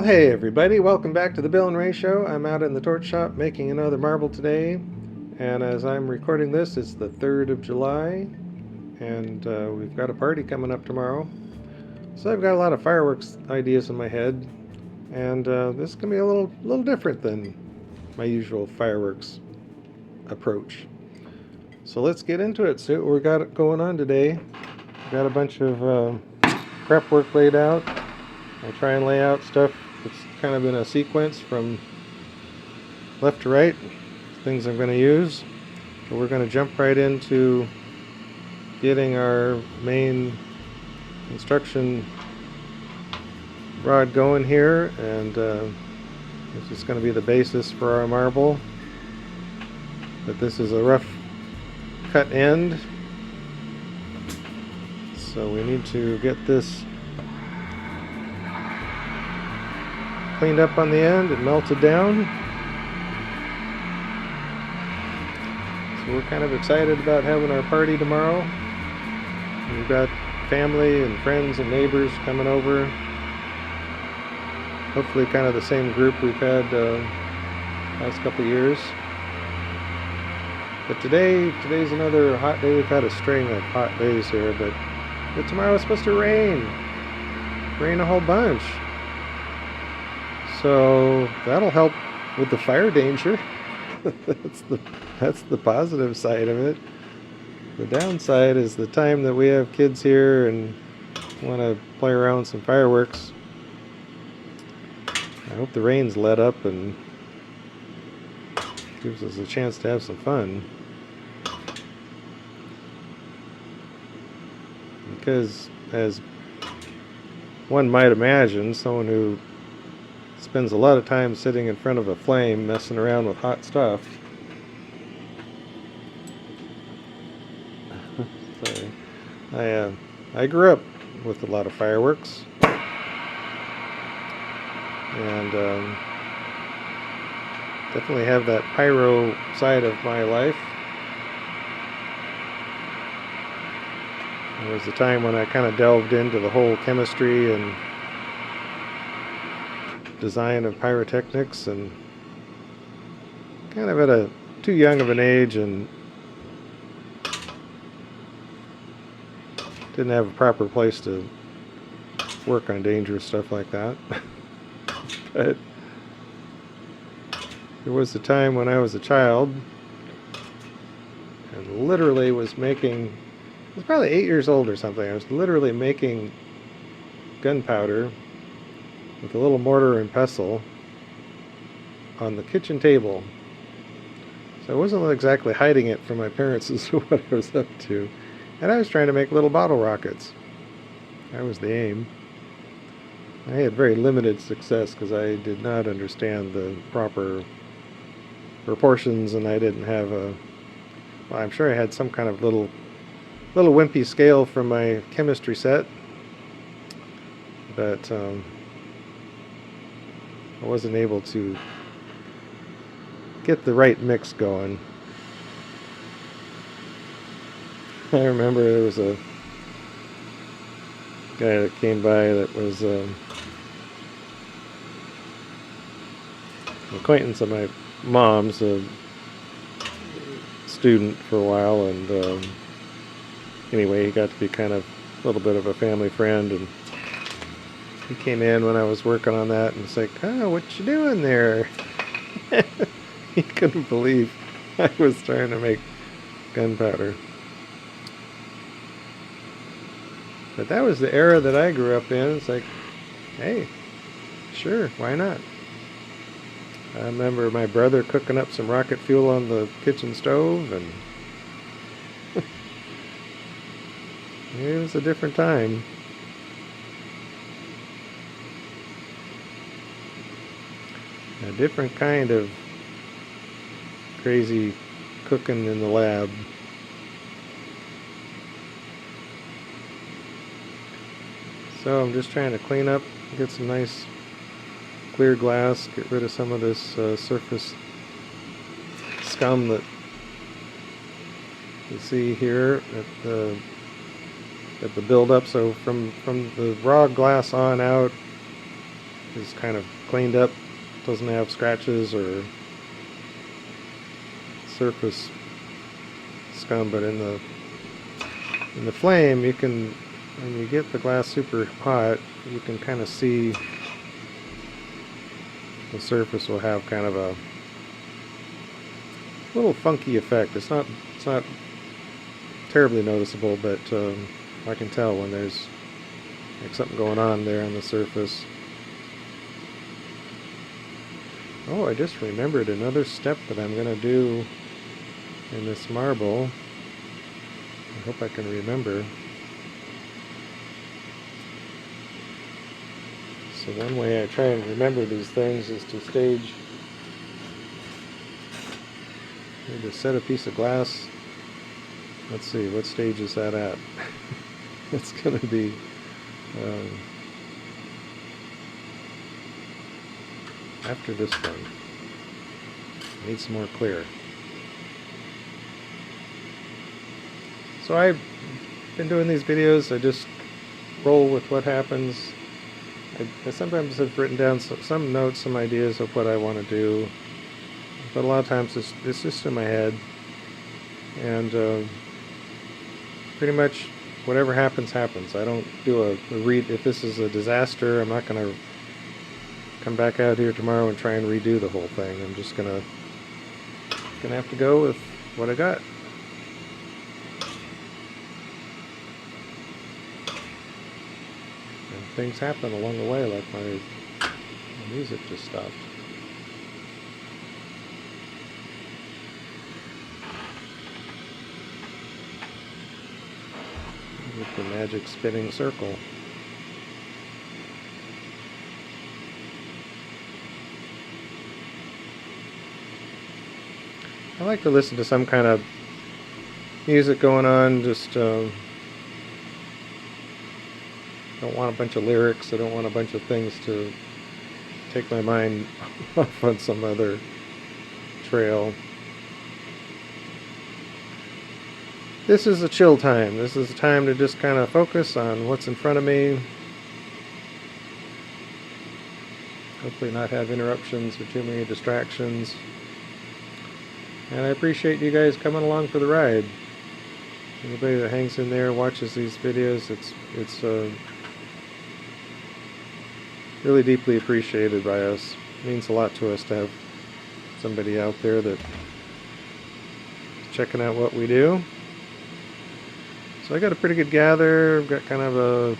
Hey everybody, welcome back to the Bill and Ray Show. I'm out in the torch shop making another marble today, and as I'm recording this, it's the 3rd of July, and we've got a party coming up tomorrow. So I've got a lot of fireworks ideas in my head, and this is going to be a little different than my usual fireworks approach. So let's get into it, see what we got going on today. We've got a bunch of prep work laid out. I try and lay out stuff that's kind of in a sequence from left to right, things I'm going to use. So we're going to jump right into getting our main construction rod going here, and this is going to be the basis for our marble. But this is a rough cut end, so we need to get this cleaned up on the end and melted down. So we're kind of excited about having our party tomorrow. We've got family and friends and neighbors coming over. Hopefully kind of the same group we've had last couple of years. But today's another hot day. We've had a string of hot days here, but tomorrow it's supposed to rain a whole bunch. So that'll help with the fire danger. that's the positive side of it. The downside is the time that we have kids here and want to play around with some fireworks. I hope the rain's let up and gives us a chance to have some fun. Because, as one might imagine, someone who spends a lot of time sitting in front of a flame messing around with hot stuff. Sorry. I grew up with a lot of fireworks, and definitely have that pyro side of my life. There was a time when I kind of delved into the whole chemistry and design of pyrotechnics, and kind of at a too young of an age and didn't have a proper place to work on dangerous stuff like that. But there was a time when I was a child and literally was making, I was probably 8 years old or something, I was literally making gunpowder with a little mortar and pestle on the kitchen table. So I wasn't exactly hiding it from my parents as to what I was up to. And I was trying to make little bottle rockets. That was the aim. I had very limited success because I did not understand the proper proportions, and I didn't have a, well, I'm sure I had some kind of little wimpy scale from my chemistry set, but I wasn't able to get the right mix going. I remember there was a guy that came by that was an acquaintance of my mom's, a student for a while, and anyway, he got to be kind of a little bit of a family friend, and he came in when I was working on that and was like, "Oh, what you doing there?" He couldn't believe I was trying to make gunpowder. But that was the era that I grew up in. It's like, hey, sure, why not? I remember my brother cooking up some rocket fuel on the kitchen stove, and it was a different time. A different kind of crazy cooking in the lab. So I'm just trying to clean up, get some nice clear glass, get rid of some of this surface scum that you see here at the buildup. So from the raw glass on out, is kind of cleaned up, doesn't have scratches or surface scum, but in the flame, you can, when you get the glass super hot, you can kind of see the surface will have kind of a little funky effect. It's not terribly noticeable, but I can tell when there's like something going on there on the surface. Oh, I just remembered another step that I'm going to do in this marble. I hope I can remember. So one way I try and remember these things is to stage, to set a piece of glass. Let's see, what stage is that at? It's going to be after this one. Need some more clear. So I've been doing these videos, I just roll with what happens. I sometimes have written down some notes, some ideas of what I want to do, but a lot of times it's just in my head, and pretty much whatever happens, happens. I don't do a read. If this is a disaster, I'm not going to come back out here tomorrow and try and redo the whole thing. I'm just gonna have to go with what I got. And things happen along the way, like my music just stopped. With the magic spinning circle. I like to listen to some kind of music going on, just don't want a bunch of lyrics, I don't want a bunch of things to take my mind off on some other trail. This is a chill time. This is a time to just kind of focus on what's in front of me. Hopefully not have interruptions or too many distractions. And I appreciate you guys coming along for the ride. Anybody that hangs in there, watches these videos, it's really deeply appreciated by us. It means a lot to us to have somebody out there that's checking out what we do. So I got a pretty good gather. I've got kind of a,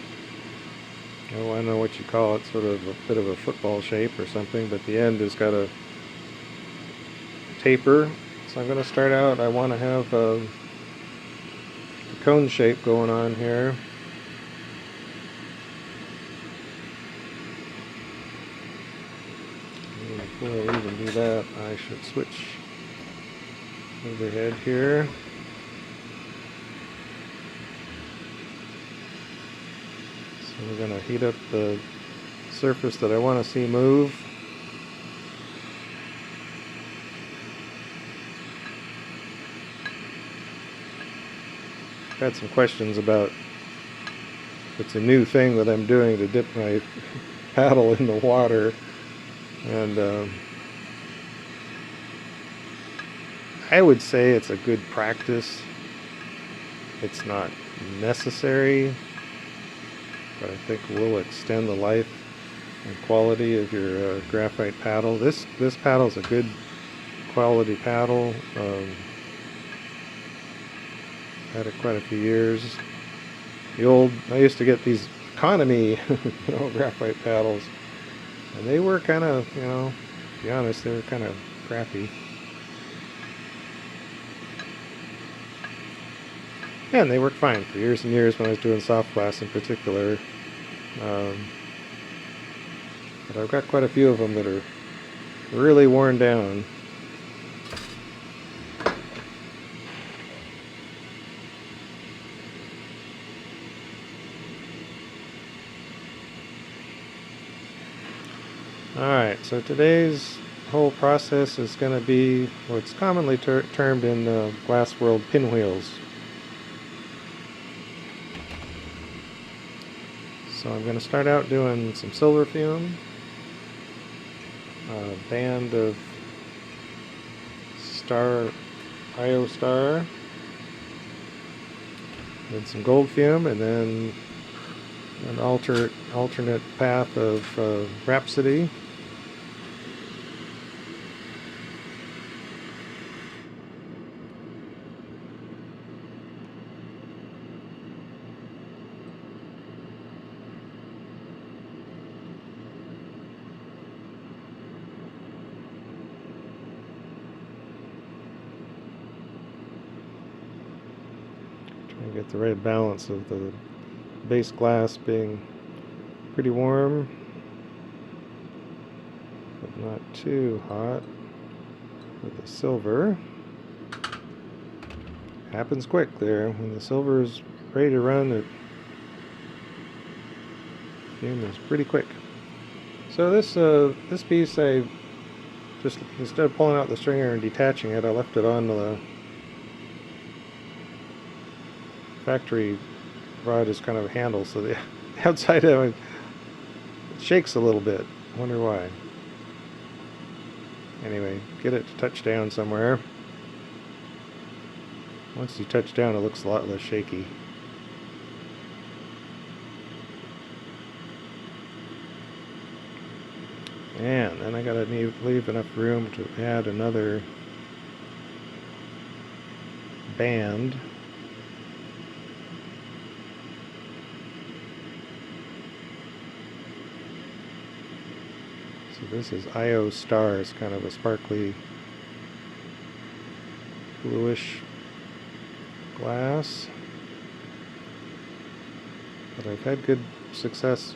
I don't know what you call it, sort of a bit of a football shape or something, but the end has got a taper. So I'm going to start out, I want to have a cone shape going on here. And before I even do that, I should switch overhead here. So we're going to heat up the surface that I want to see move. I've had some questions about it's a new thing that I'm doing to dip my paddle in the water, and I would say it's a good practice. It's not necessary, but I think will extend the life and quality of your graphite paddle. This paddle is a good quality paddle. Had it quite a few years. I used to get these economy graphite paddles, and they were kind of, to be honest, they were kind of crappy. And they worked fine for years and years when I was doing soft glass in particular. But I've got quite a few of them that are really worn down. Alright, so today's whole process is going to be what's commonly termed in the glass world pinwheels. So I'm going to start out doing some silver fume. band of IO star, then some gold fume, and then an alternate path of Rhapsody. Trying to get the right balance of the base glass being pretty warm, but not too hot. With the silver, happens quick there. When the silver is ready to run, the fume is pretty quick. So this piece, I just, instead of pulling out the stringer and detaching it, I left it on the factory rod as kind of a handle, so the outside of it shakes a little bit. I wonder why. Anyway, get it to touch down somewhere. Once you touch down, it looks a lot less shaky. And then I gotta leave enough room to add another band. So this is IO star. It's kind of a sparkly bluish glass. But I've had good success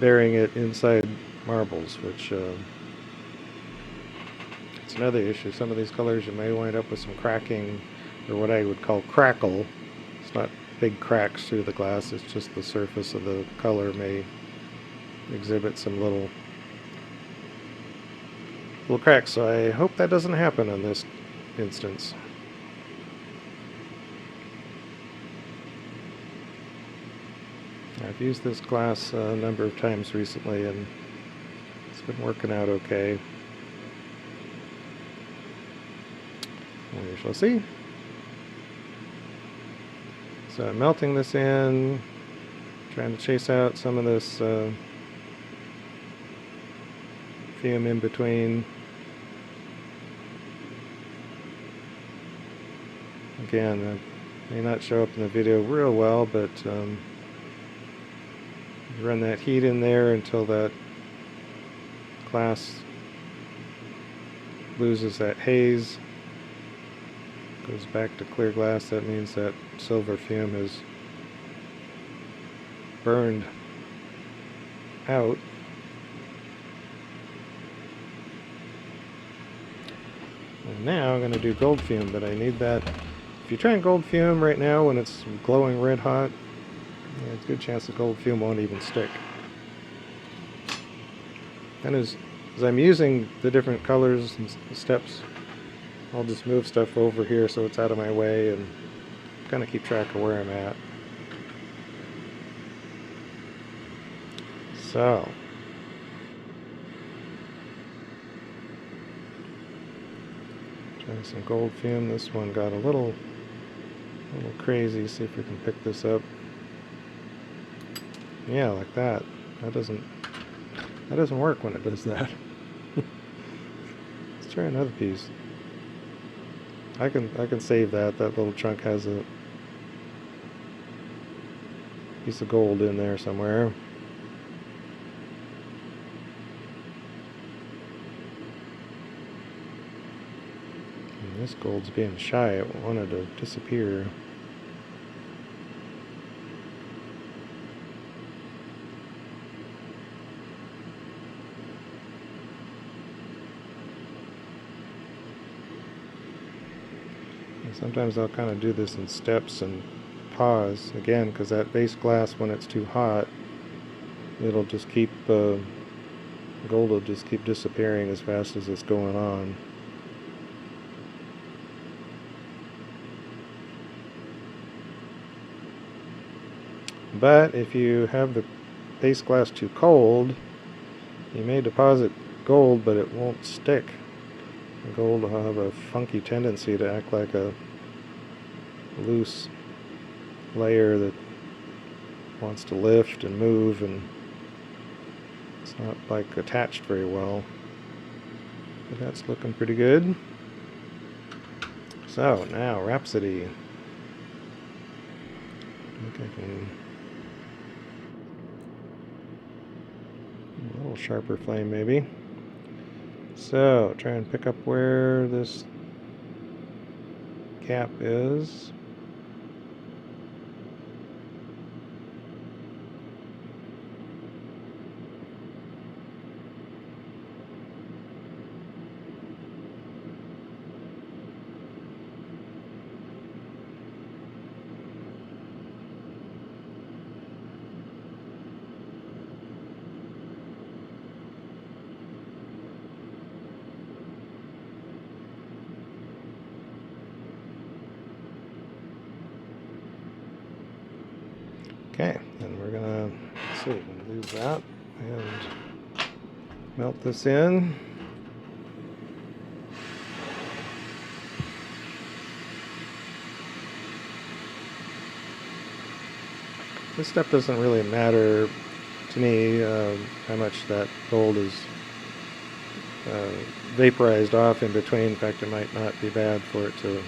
burying it inside marbles, which it's another issue. Some of these colors you may wind up with some cracking, or what I would call crackle. It's not big cracks through the glass, it's just the surface of the color may exhibit some little cracks, so I hope that doesn't happen in this instance. I've used this glass a number of times recently and it's been working out okay. We shall see. So I'm melting this in, trying to chase out some of this fume in between. Again, it may not show up in the video real well, but run that heat in there until that glass loses that haze, goes back to clear glass. That means that silver fume is burned out. And now I'm going to do gold fume, but I need that. If you're trying gold fume right now when it's glowing red hot, there's a good chance the gold fume won't even stick. And as I'm using the different colors and steps, I'll just move stuff over here so it's out of my way and kind of keep track of where I'm at. So, trying some gold fume. This one got a little crazy. See if we can pick this up. Yeah, like that. That doesn't work when it does that. Let's try another piece. I can save that. That little chunk has a piece of gold in there somewhere. And this gold's being shy. It wanted to disappear. Sometimes I'll kind of do this in steps and pause again, because that base glass, when it's too hot, it'll just keep gold will just keep disappearing as fast as it's going on. But if you have the base glass too cold, you may deposit gold, but it won't stick. The gold will have a funky tendency to act like a loose layer that wants to lift and move, and it's not like attached very well. But that's looking pretty good. So now Rhapsody. I think I can a little sharper flame maybe. So try and pick up where this cap is. Okay, and we're gonna, let's see, leave that and melt this in. This step doesn't really matter to me, how much that gold is vaporized off in between. In fact, it might not be bad for it to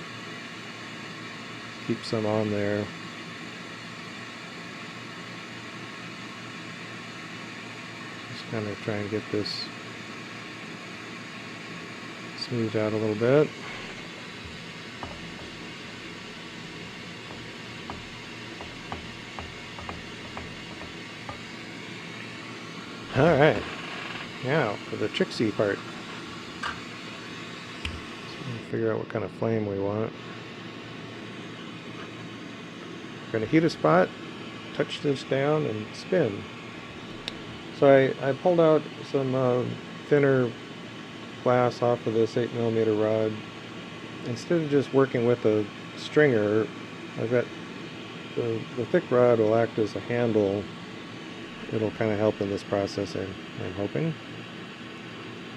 keep some on there. Kind of try and get this smoothed out a little bit. Alright, now for the tricksy part. So figure out what kind of flame we want. We're going to heat a spot, touch this down, and spin. So I pulled out some thinner glass off of this 8mm rod. Instead of just working with a stringer, I've got the thick rod will act as a handle. It'll kind of help in this process, I'm hoping.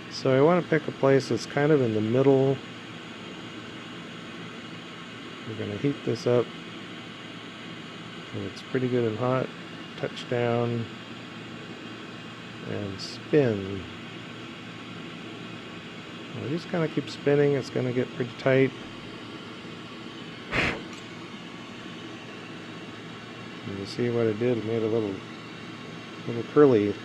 So I want to pick a place that's kind of in the middle. We're going to heat this up. And it's pretty good and hot. Touch down. And spin. Well, just kind of keep spinning. It's going to get pretty tight. And you see what it did? It made a little curly.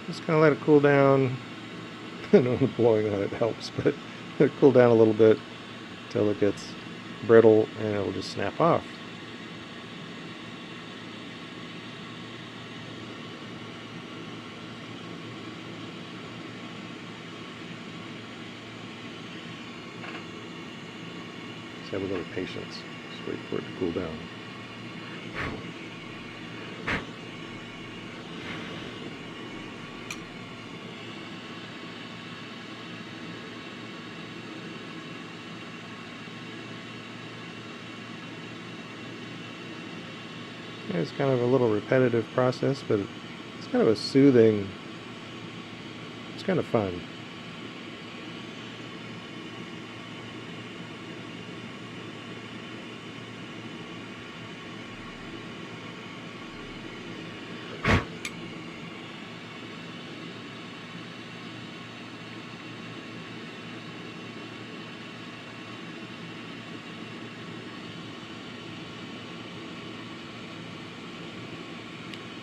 Just kind of let it cool down. I know blowing on it helps, but let it cool down a little bit until it gets brittle and it will just snap off. Just have a little patience. Just wait for it to cool down. It's kind of a little repetitive process, but it's kind of a soothing, it's kind of fun.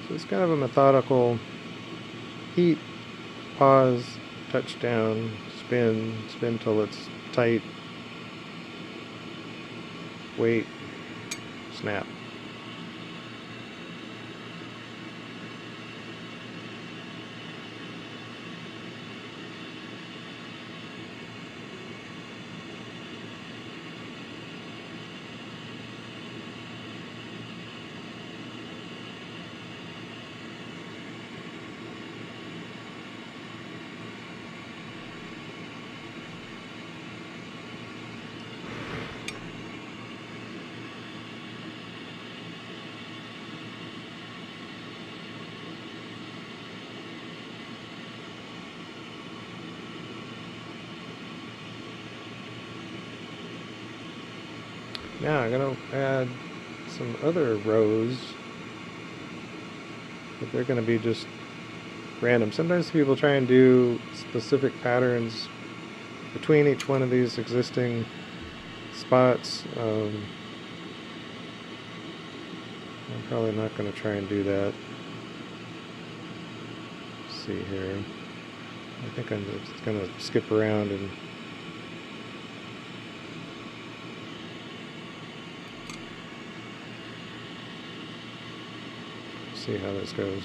So it's kind of a methodical heat, pause, touch down, spin till it's tight, wait, snap. Now I'm going to add some other rows, but they're going to be just random. Sometimes people try and do specific patterns between each one of these existing spots. I'm probably not going to try and do that. Let's see here. I think I'm just going to skip around and see how this goes.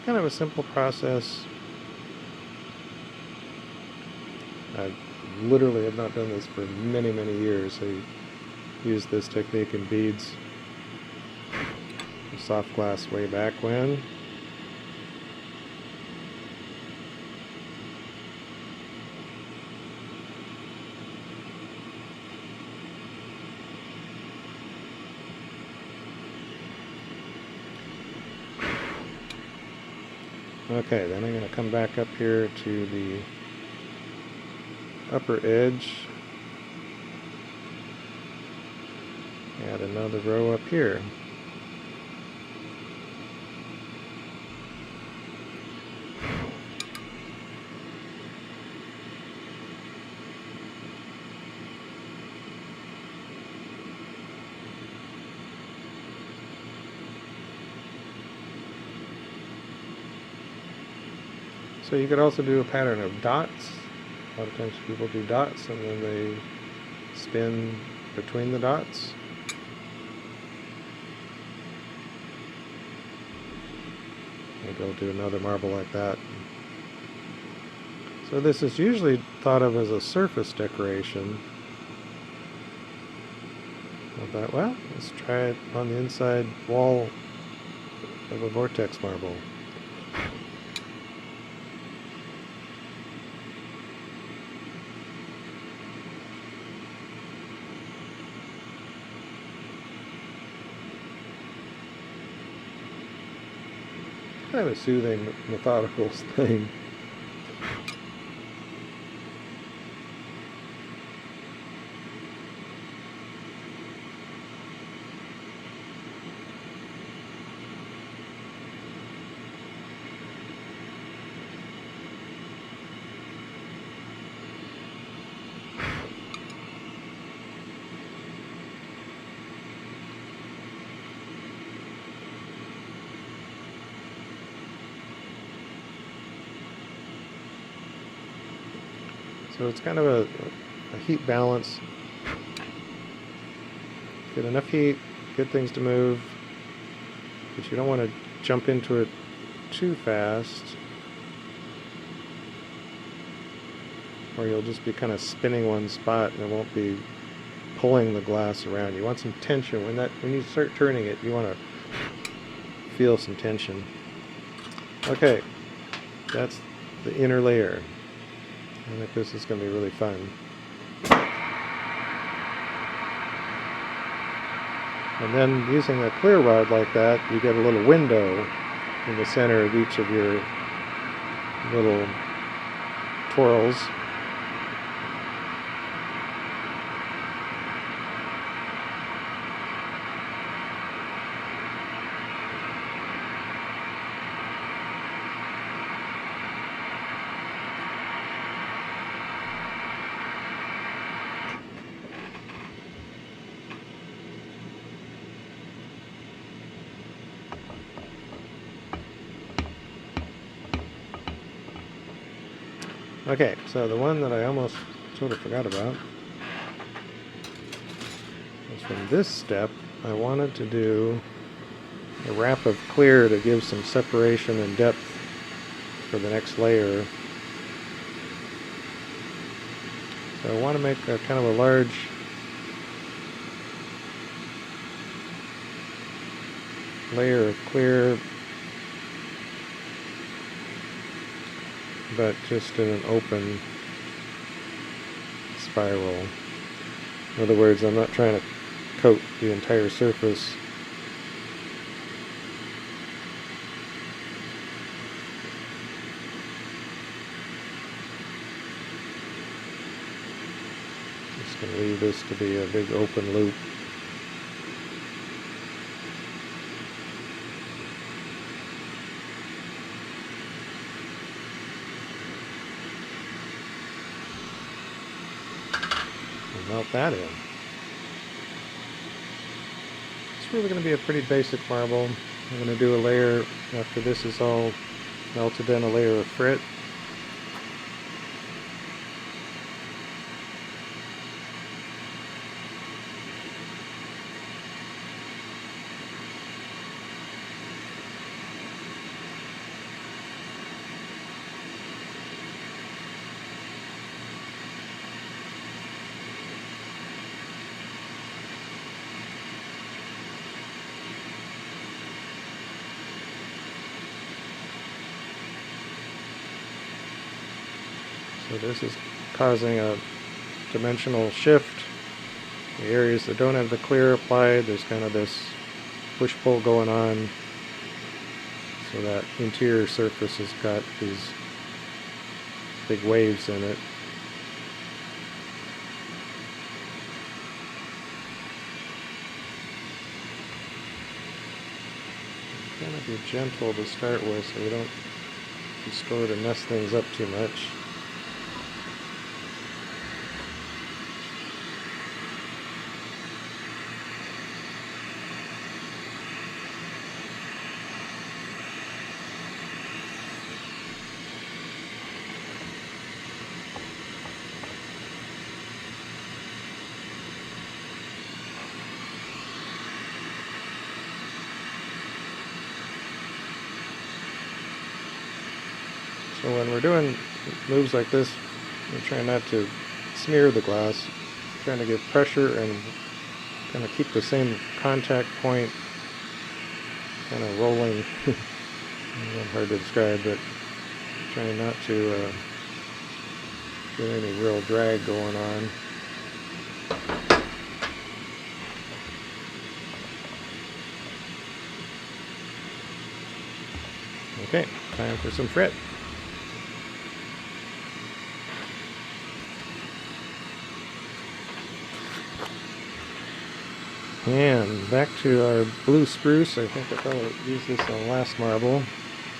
Kind of a simple process. I literally have not done this for many, many years. I used this technique in beads, soft glass way back when. Okay, then I'm going to come back up here to the upper edge, add another row up here. So you could also do a pattern of dots. A lot of times people do dots and then they spin between the dots. Maybe I'll do another marble like that. So this is usually thought of as a surface decoration. I thought, well, let's try it on the inside wall of a Vortex marble. Kind of a soothing, methodical thing. So it's kind of a heat balance. Get enough heat, get things to move, but you don't want to jump into it too fast, or you'll just be kind of spinning one spot and it won't be pulling the glass around. You want some tension. When you start turning it, you want to feel some tension. Okay, that's the inner layer. I think this is going to be really fun. And then using a clear rod like that, you get a little window in the center of each of your little twirls. Okay, so the one that I almost sort of forgot about was from this step. I wanted to do a wrap of clear to give some separation and depth for the next layer. So I want to make a kind of a large layer of clear, but just in an open spiral. In other words, I'm not trying to coat the entire surface. Just going to leave this to be a big open loop. Melt that in. It's really going to be a pretty basic marble. I'm going to do a layer, after this is all melted in, a layer of frit. So this is causing a dimensional shift. The areas that don't have the clear applied, there's kind of this push-pull going on. So that interior surface has got these big waves in it. Kind of be gentle to start with so we don't distort or mess things up too much. So when we're doing moves like this, we're trying not to smear the glass, trying to give pressure and kind of keep the same contact point kind of rolling. Hard to describe, but trying not to get any real drag going on. Okay, time for some frit. And back to our blue spruce. I think I probably used this on the last marble,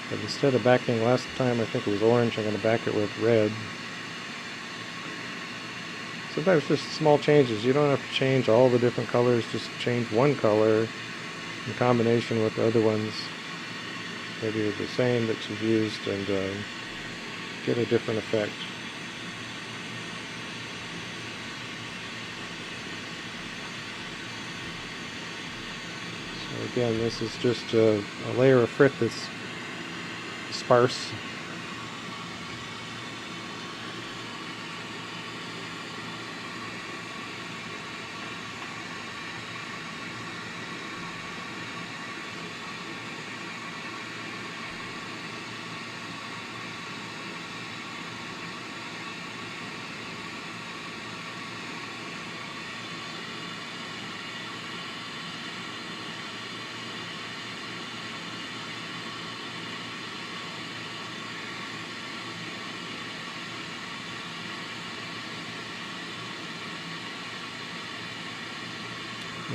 but instead of backing last time, I think it was orange, I'm going to back it with red. Sometimes just small changes. You don't have to change all the different colors, just change one color in combination with the other ones. Maybe the same that you've used, and get a different effect. Again, this is just a layer of frit that's sparse.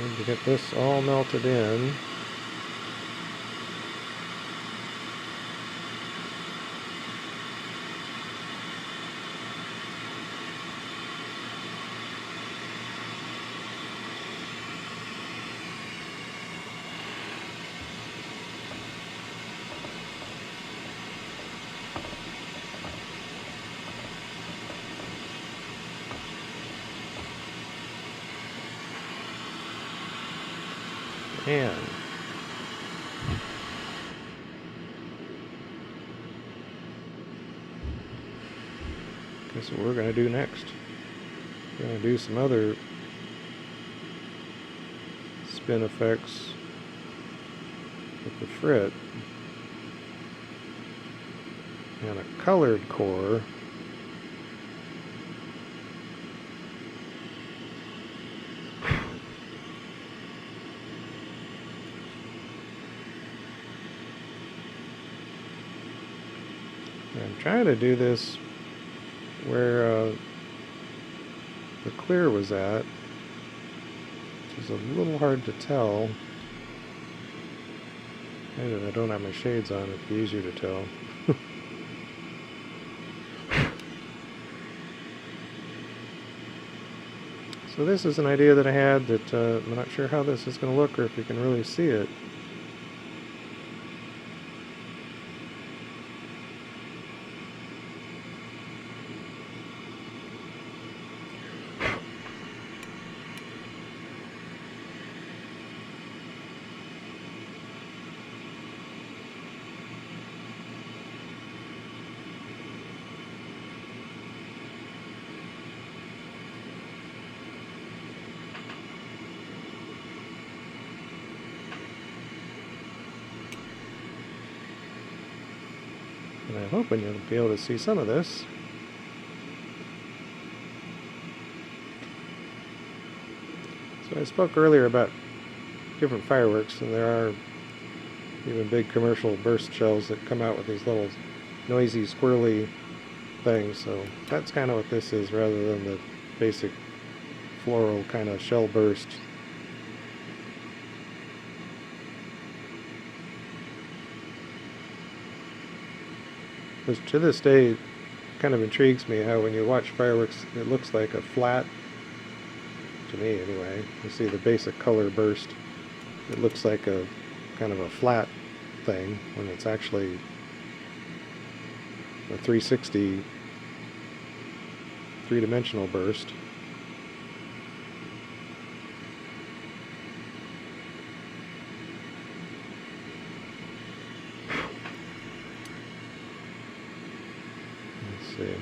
And to get this all melted in, That's what we're going to do next. We're going to do some other spin effects with the frit and a colored core. I'm trying to do this where the clear was at, which is a little hard to tell. Maybe if I don't have my shades on, it'd be easier to tell. So this is an idea that I had that I'm not sure how this is going to look or if you can really see it. And I'm hoping you'll be able to see some of this. So I spoke earlier about different fireworks, and there are even big commercial burst shells that come out with these little noisy, squirrely things. So that's kind of what this is, rather than the basic floral kind of shell burst. Which to this day kind of intrigues me, how when you watch fireworks it looks like a flat, to me anyway, you see the basic color burst, it looks like a kind of a flat thing when it's actually a 360 three-dimensional burst. See.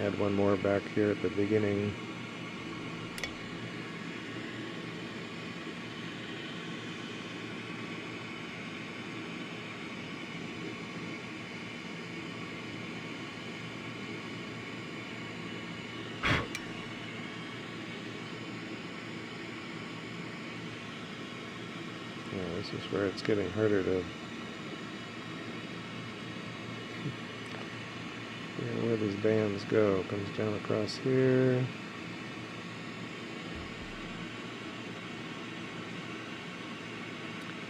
Add one more back here at the beginning. Yeah, this is where it's getting harder to where these bands go. Comes down across here.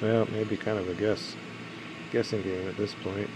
Well, maybe kind of a guessing game at this point.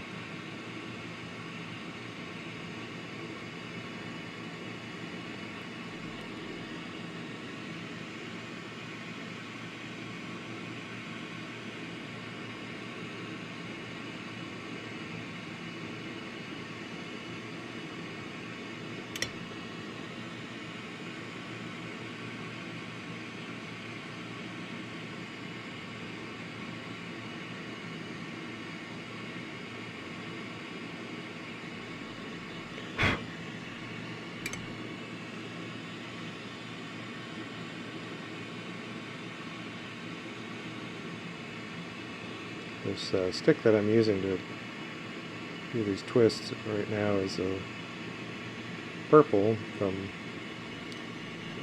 This stick that I'm using to do these twists right now is a purple from,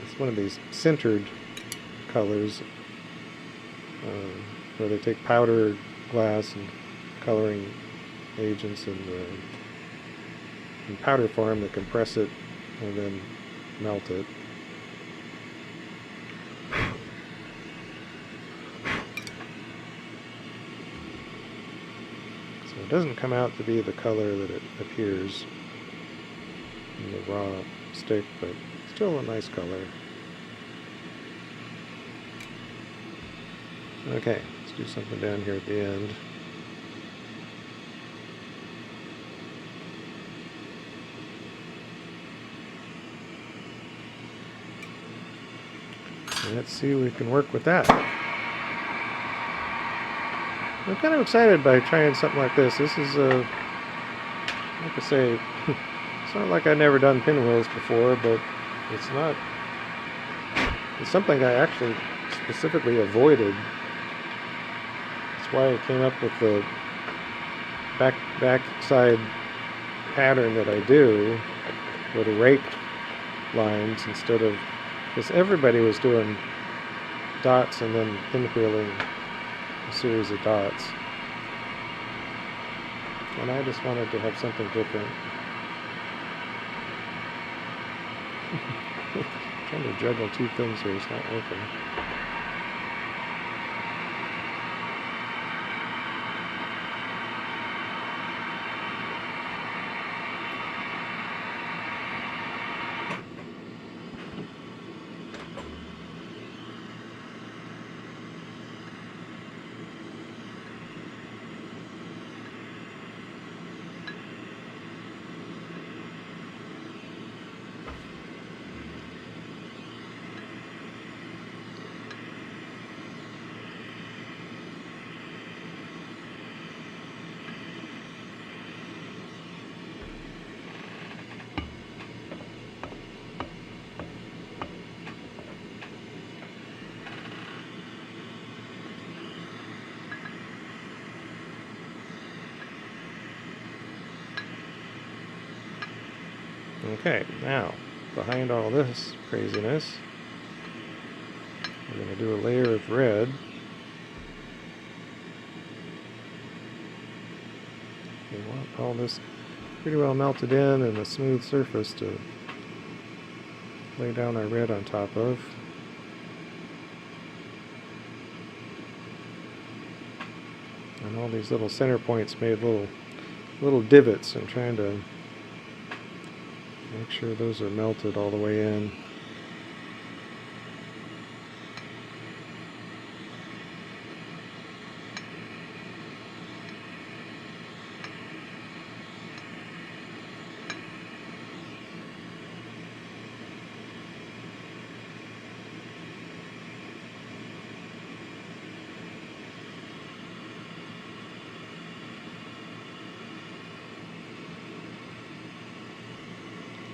it's one of these sintered colors where they take powder glass and coloring agents and in powder form, they compress it and then melt it. It doesn't come out to be the color that it appears in the raw stick, but still a nice color. Okay, let's do something down here at the end. Let's see if we can work with that. I'm kind of excited by trying something like this. This is, like I say, it's not like I've never done pinwheels before, but it's something I actually specifically avoided. That's why I came up with the backside pattern that I do with raked lines instead of, because everybody was doing dots and then pinwheeling a series of dots. And I just wanted to have something different. Trying to juggle two things here, it's not working. Okay, now, behind all this craziness, we're going to do a layer of red. We want all this pretty well melted in and a smooth surface to lay down our red on top of. And all these little center points made little divots. I'm trying to make sure those are melted all the way in.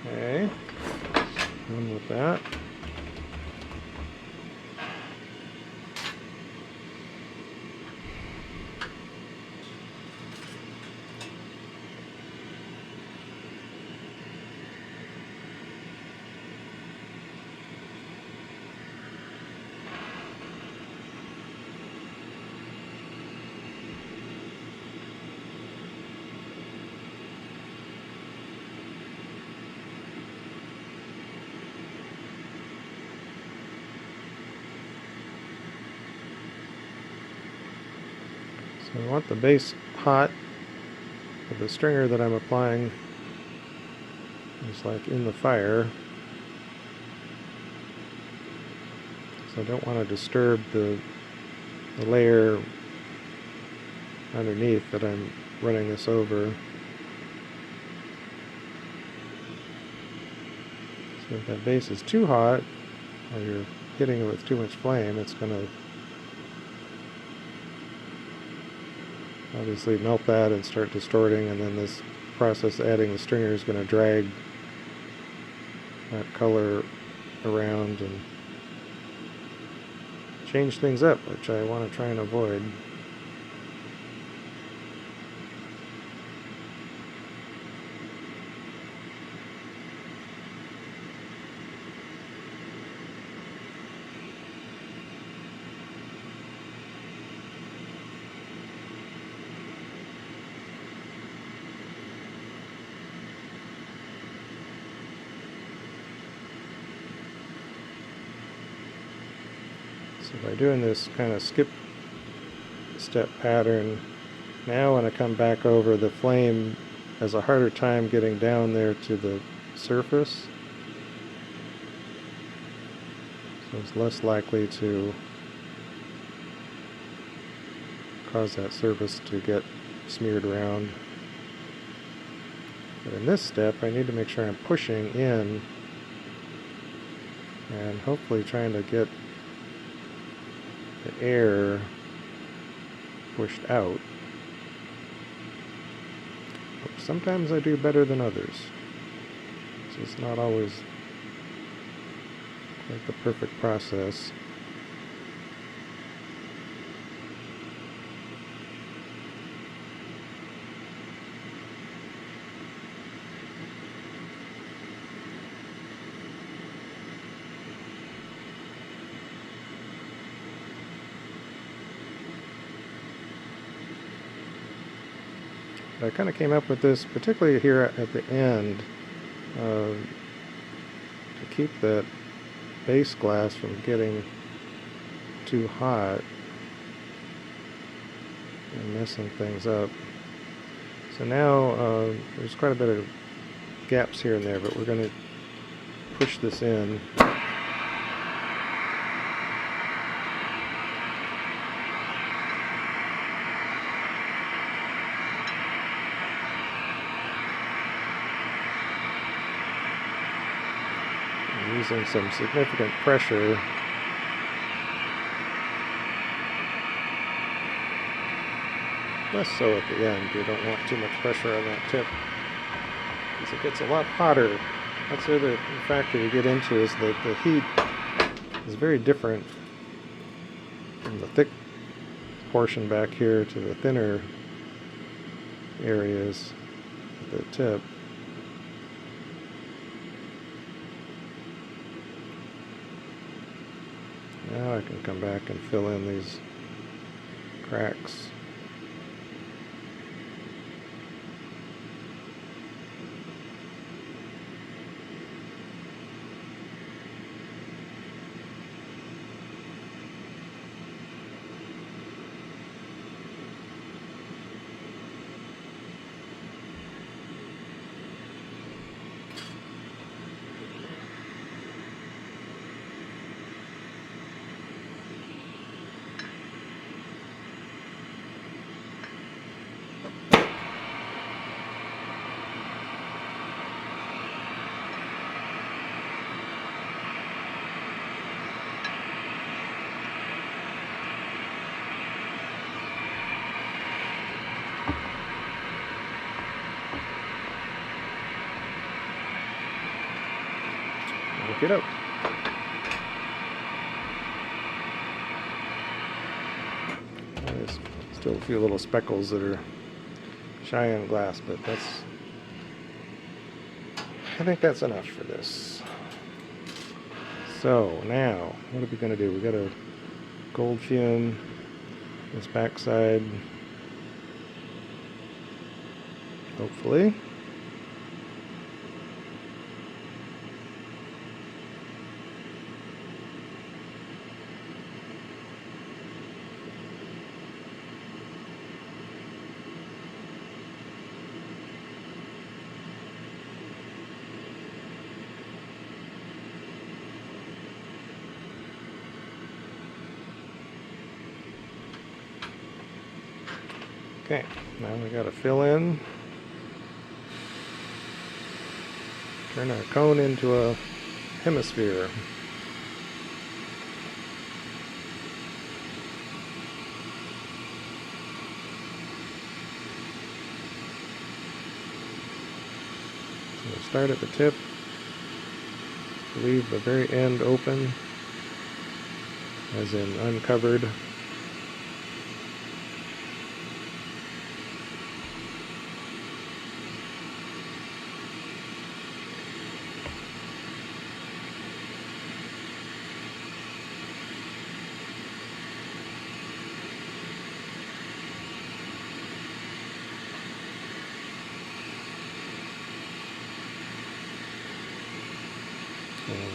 Okay, done with that. So I want the base hot, but the stringer that I'm applying is like in the fire. So I don't want to disturb the layer underneath that I'm running this over. So if that base is too hot, or you're hitting it with too much flame, it's going to obviously melt that and start distorting, and then this process of adding the stringer is going to drag that color around and change things up, which I want to try and avoid. So by doing this kind of skip step pattern, Now when I come back over, the flame has a harder time getting down there to the surface. So it's less likely to cause that surface to get smeared around. But in this step, I need to make sure I'm pushing in and hopefully trying to get the air pushed out. Sometimes I do better than others. So it's not always quite the perfect process. I kind of came up with this, particularly here at the end, to keep that base glass from getting too hot and messing things up. So now there's quite a bit of gaps here and there, but we're going to push this in. Using some significant pressure. Less so at the end. You don't want too much pressure on that tip because it gets a lot hotter. That's the other factor you get into, is that the heat is very different from the thick portion back here to the thinner areas at the tip. Now I can come back and fill in these cracks. Get up. There's still a few little speckles that are shy on glass, but I think that's enough for this. So now, what are we going to do? We got to gold fume this backside, hopefully. Okay, now we got to fill in, turn our cone into a hemisphere. So we'll start at the tip, leave the very end open, as in uncovered.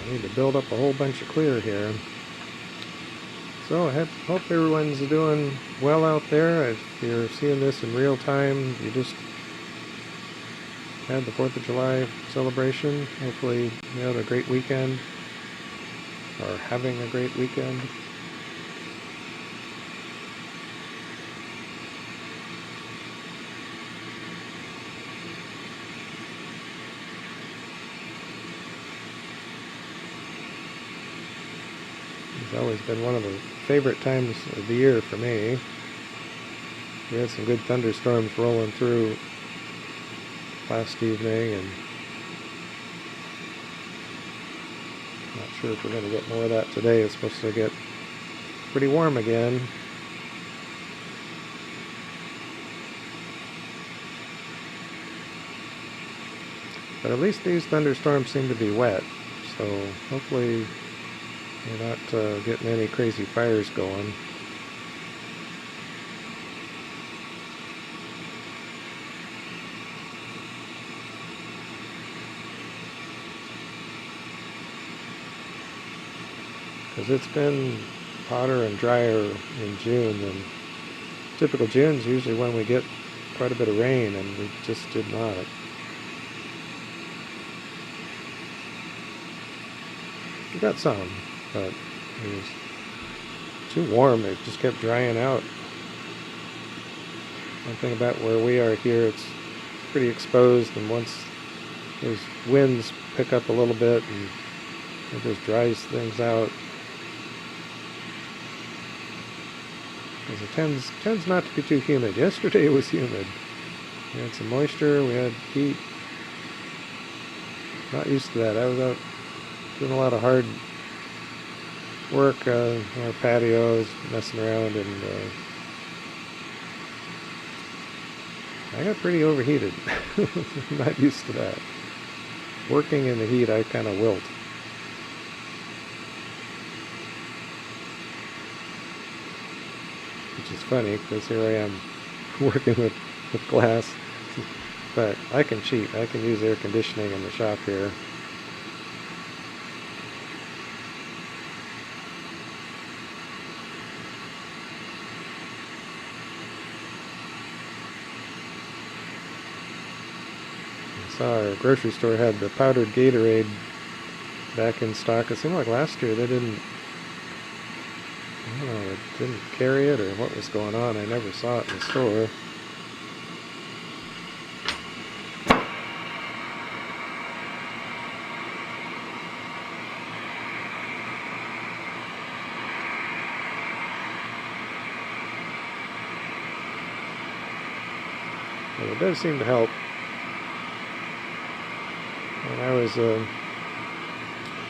I need to build up a whole bunch of clear here. So I hope everyone's doing well out there. If you're seeing this in real time, you just had the 4th of July celebration. Hopefully you had a great weekend, or having a great weekend. It's always been one of the favorite times of the year for me. We had some good thunderstorms rolling through last evening, and not sure if we're going to get more of that today. It's supposed to get pretty warm again. But at least these thunderstorms seem to be wet, so hopefully we're not getting any crazy fires going. Because it's been hotter and drier in June than typical. June's usually when we get quite a bit of rain, and we just did not. We got some, but it was too warm. It just kept drying out. One thing about where we are here, it's pretty exposed, and once those winds pick up a little bit, and it just dries things out. Because it tends not to be too humid. Yesterday it was humid. We had some moisture, we had heat. Not used to that. I was out doing a lot of hard work on our patios, messing around, and I got pretty overheated. I'm not used to that. Working in the heat, I kind of wilt. Which is funny, because here I am working with glass. But I can cheat. I can use air conditioning in the shop here. I saw our grocery store had the powdered Gatorade back in stock. It seemed like last year they didn't, I don't know, it didn't carry it or what was going on. I never saw it in the store. But it does seem to help. When I was in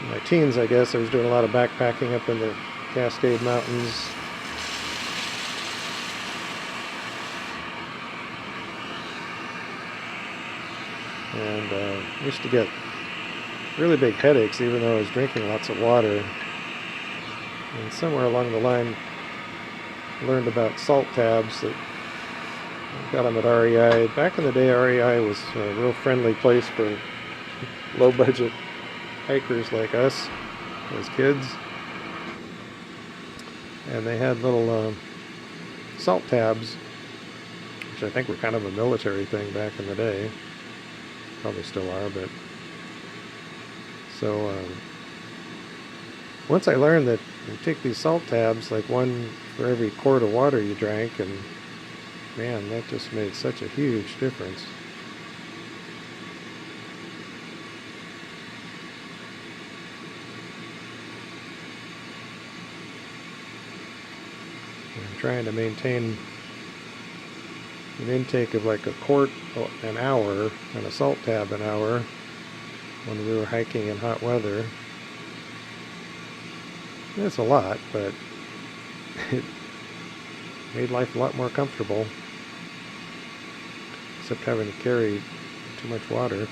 my teens, I guess, I was doing a lot of backpacking up in the Cascade Mountains. And used to get really big headaches even though I was drinking lots of water. And somewhere along the line, I learned about salt tabs that got them at REI. Back in the day, REI was a real friendly place for low-budget hikers like us as kids. And they had little salt tabs, which I think were kind of a military thing back in the day. Probably still are, but... So, once I learned that you take these salt tabs, like one for every quart of water you drank, and man, that just made such a huge difference. I'm trying to maintain an intake of like a quart an hour and a salt tab an hour when we were hiking in hot weather. That's a lot, but it made life a lot more comfortable, except having to carry too much water.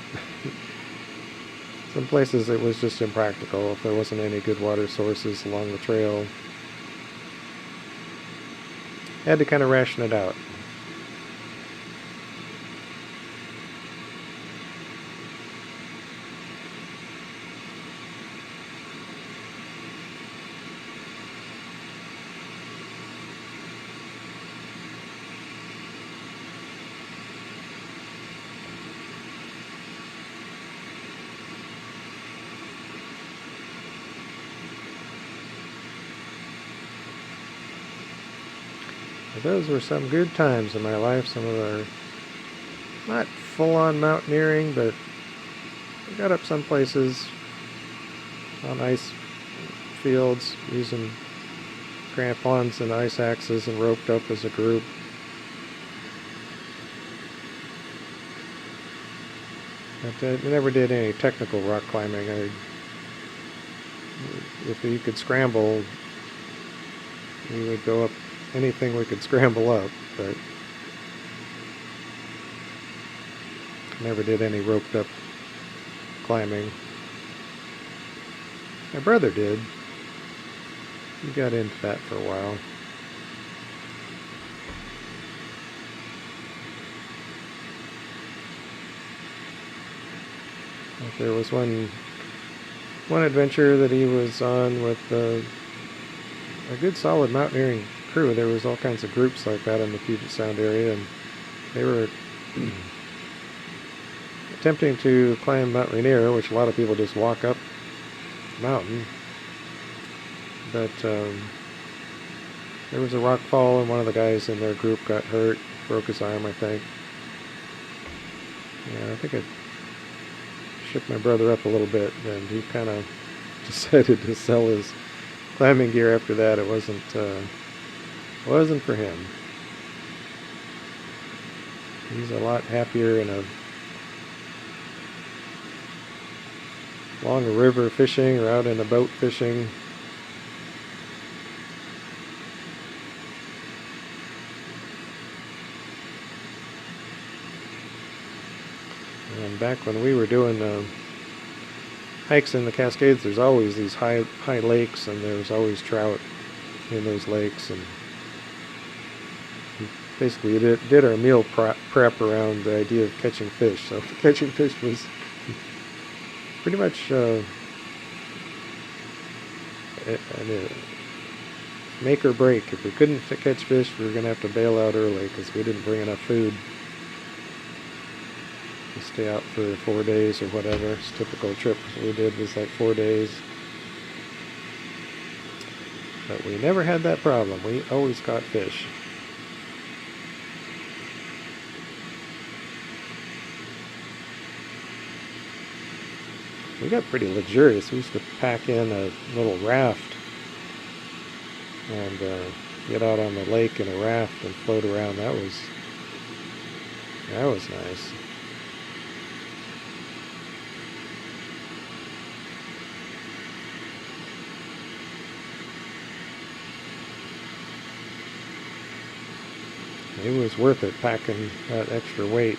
Some places it was just impractical if there wasn't any good water sources along the trail. Had to kind of ration it out. But those were some good times in my life. Some of the not full-on mountaineering, but we got up some places on ice fields using crampons and ice axes and roped up as a group. But I never did any technical rock climbing. If you could scramble, we would go up anything we could scramble up, but never did any roped up climbing. My brother did. He got into that for a while. But there was one adventure that he was on with a good solid mountaineering crew. There was all kinds of groups like that in the Puget Sound area, and they were attempting to climb Mount Rainier, which a lot of people just walk up the mountain. But there was a rock fall, and one of the guys in their group got hurt, broke his arm, I think. Yeah, I think it shook my brother up a little bit, and he kind of decided to sell his climbing gear after that. It wasn't for him. He's a lot happier in along a river fishing or out in a boat fishing. And back when we were doing hikes in the Cascades, there's always these high lakes, and there's always trout in those lakes, and basically did our meal prep around the idea of catching fish. So catching fish was pretty much make or break. If we couldn't catch fish, we were going to have to bail out early because we didn't bring enough food to stay out for 4 days or whatever. It's a typical trip we did was like 4 days. But we never had that problem. We always caught fish. We got pretty luxurious. We used to pack in a little raft and get out on the lake in a raft and float around. That was nice. It was worth it packing that extra weight.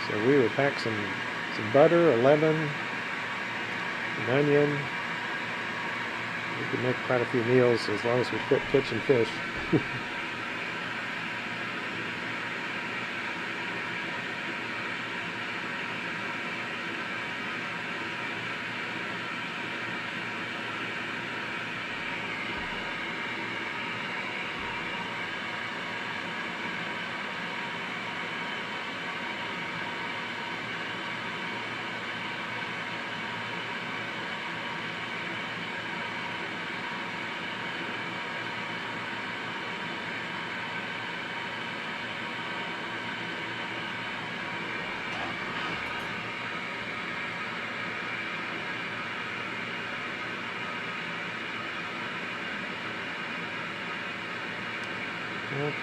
So we would pack some butter, a lemon, an onion. We could make quite a few meals as long as we quit catching fish.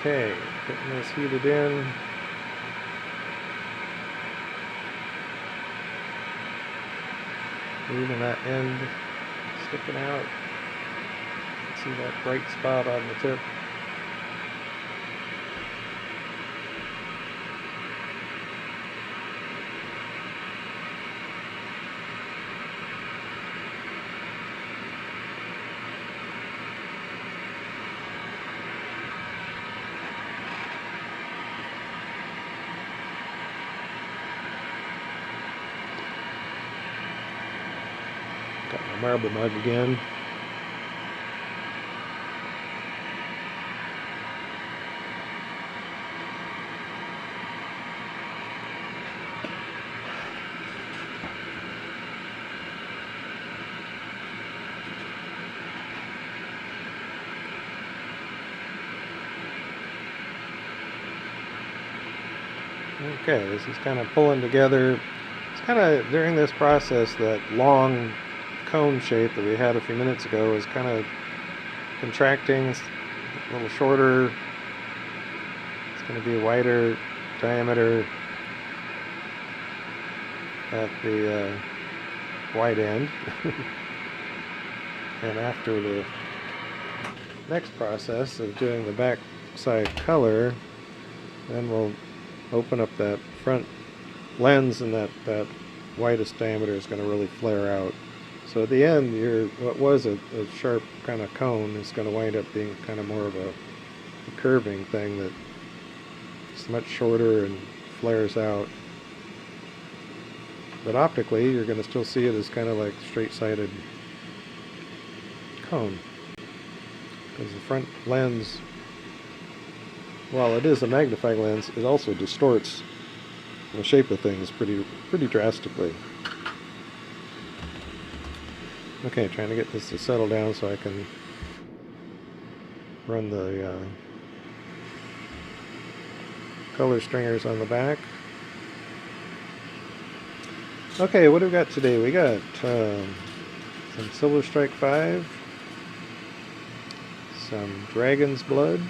Okay, getting this heated in. Leaving that end sticking out. See that bright spot on the tip. a marble mug again. Okay, this is kind of pulling together. It's kind of, during this process, that long cone shape that we had a few minutes ago is kind of contracting. It's a little shorter. It's going to be a wider diameter at the wide end. And after the next process of doing the back side color, then we'll open up that front lens, and that widest diameter is going to really flare out. So at the end, what was a sharp kind of cone is going to wind up being kind of more of a curving thing that's much shorter and flares out. But optically, you're going to still see it as kind of like straight-sided cone, because the front lens, while it is a magnifying lens, it also distorts the shape of things pretty drastically. Okay, trying to get this to settle down so I can run the color stringers on the back. Okay, what do we got today? We got some Silver Strike 5, some Dragon's Blood,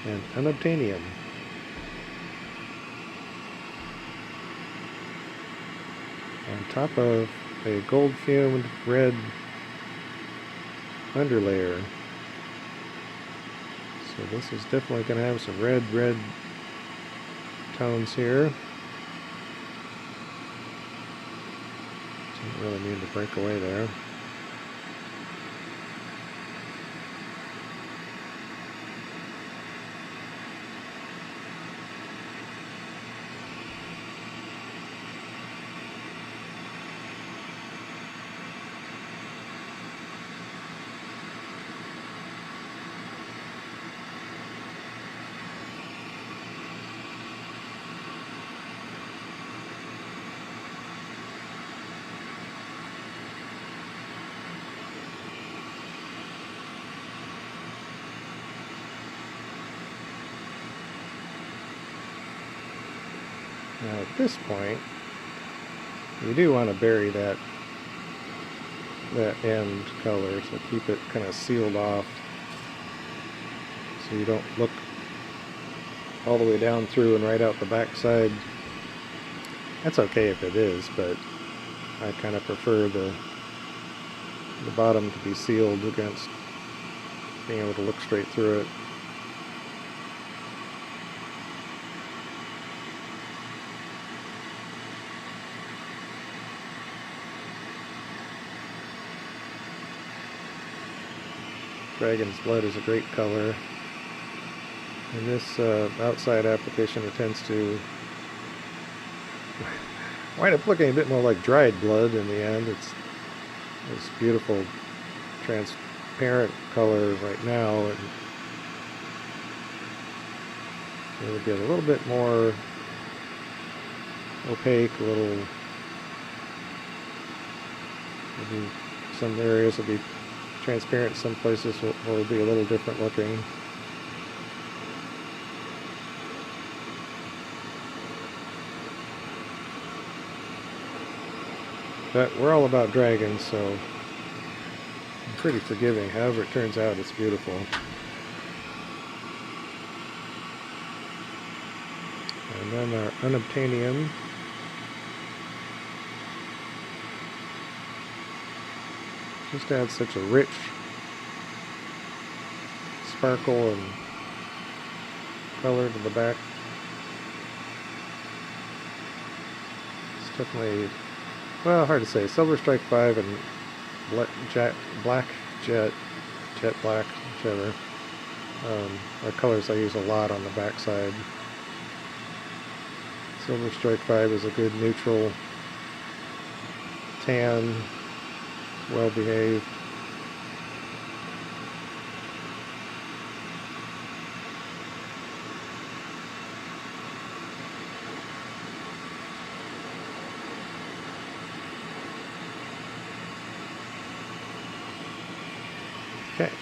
and Unobtanium. On top of a gold fumed red underlayer. So this is definitely going to have some red tones here. Didn't really mean to break away there. Now at this point, you do want to bury that end color, so keep it kind of sealed off so you don't look all the way down through and right out the back side. That's okay if it is, but I kind of prefer the bottom to be sealed against being able to look straight through it. Dragon's Blood is a great color. In this outside application, it tends to wind up looking a bit more like dried blood in the end. It's this beautiful transparent color right now, and it'll get a little bit more opaque, maybe some areas will be transparent, some places will be a little different looking. But we're all about dragons, so I'm pretty forgiving. However it turns out, it's beautiful. And then our Unobtanium. Just adds such a rich sparkle and color to the back. It's definitely, well, hard to say. Silver Strike 5 and Jet Black, whichever, are colors I use a lot on the back side. Silver Strike 5 is a good neutral tan. well behaved. Okay.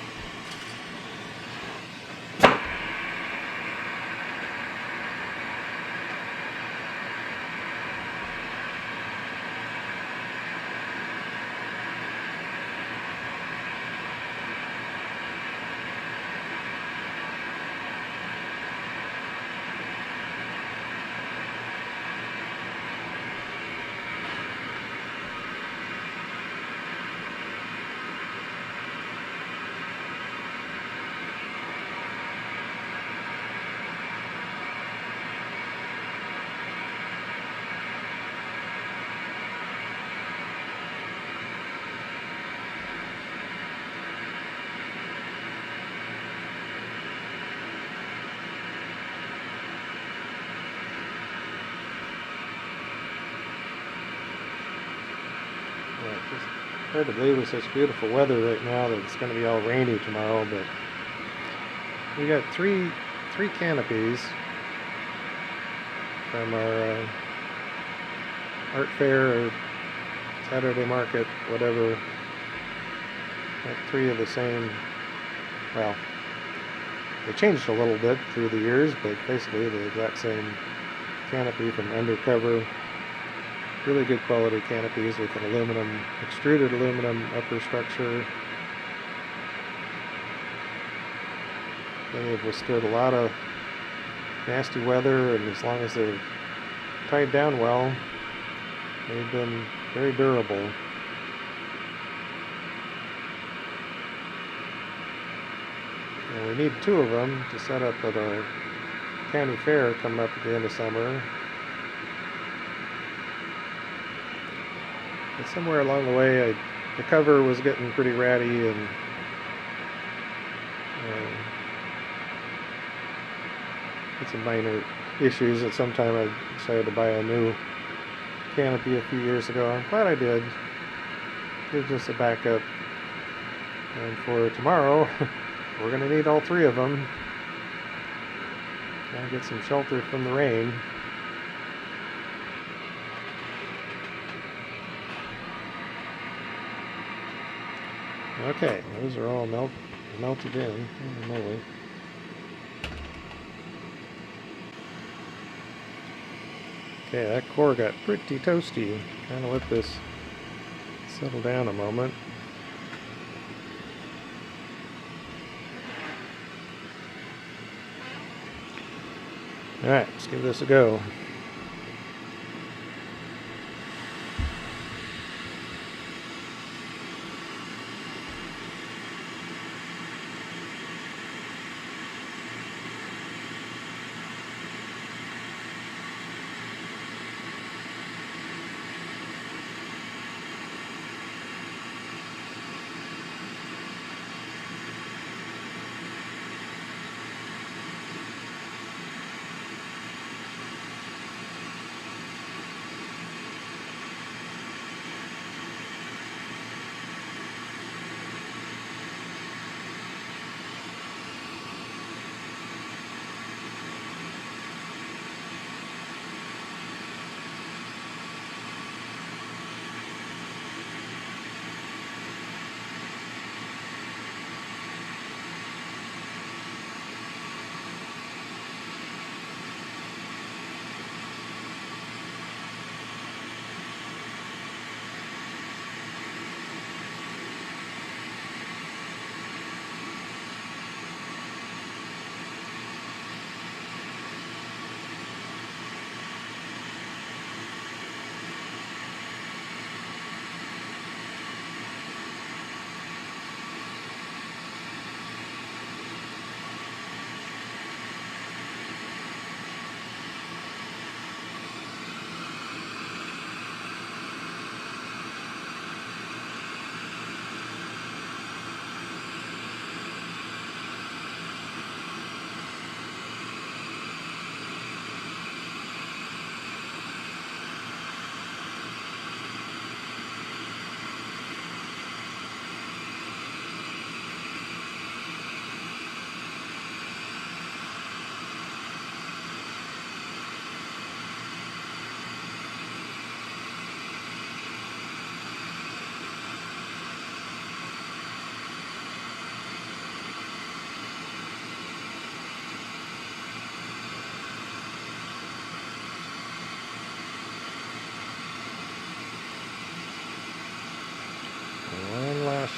It's hard to believe with such beautiful weather right now that it's going to be all rainy tomorrow, but we got three canopies from our art fair or Saturday market, whatever. Like three of the same, well, they changed a little bit through the years, but basically the exact same canopy from Undercover. Really good quality canopies with an aluminum, extruded aluminum upper structure. They have withstood a lot of nasty weather, and as long as they're tied down well, they've been very durable. And we need 2 of them to set up at our county fair coming up at the end of summer. But somewhere along the way, the cover was getting pretty ratty, and had some minor issues. At some time, I decided to buy a new canopy a few years ago. I'm glad I did. Gives us a backup. And for tomorrow, we're going to need all 3 of them. Try and get some shelter from the rain. Okay, those are all melted in. Holy moly. Okay, that core got pretty toasty. Kind of let this settle down a moment. Alright, let's give this a go.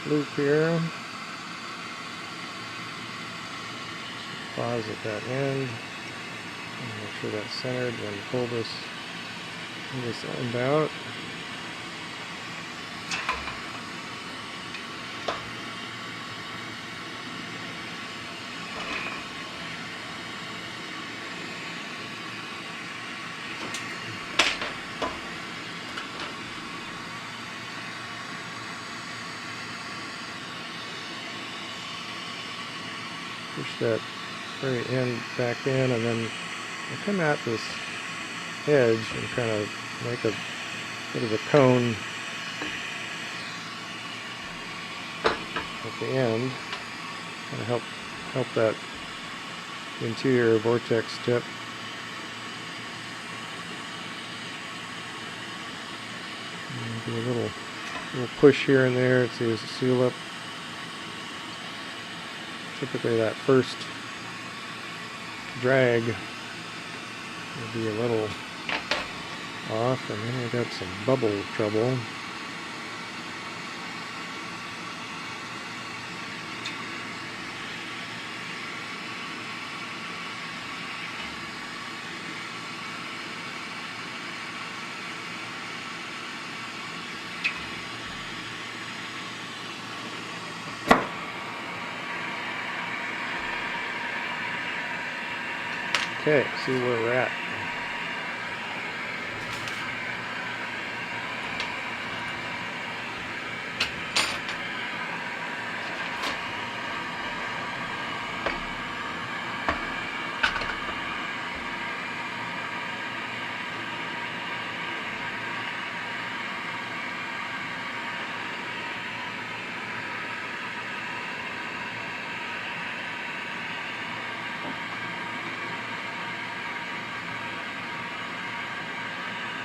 loop here. Pause at that end. Make sure that's centered when you pull this end out. Push that very end back in, and then I come at this edge and kind of make a bit of a cone at the end, kind of help that interior vortex tip. And do a little push here and there to seal up. Typically that first drag will be a little off, and then we got some bubble trouble. Okay, see where we're at.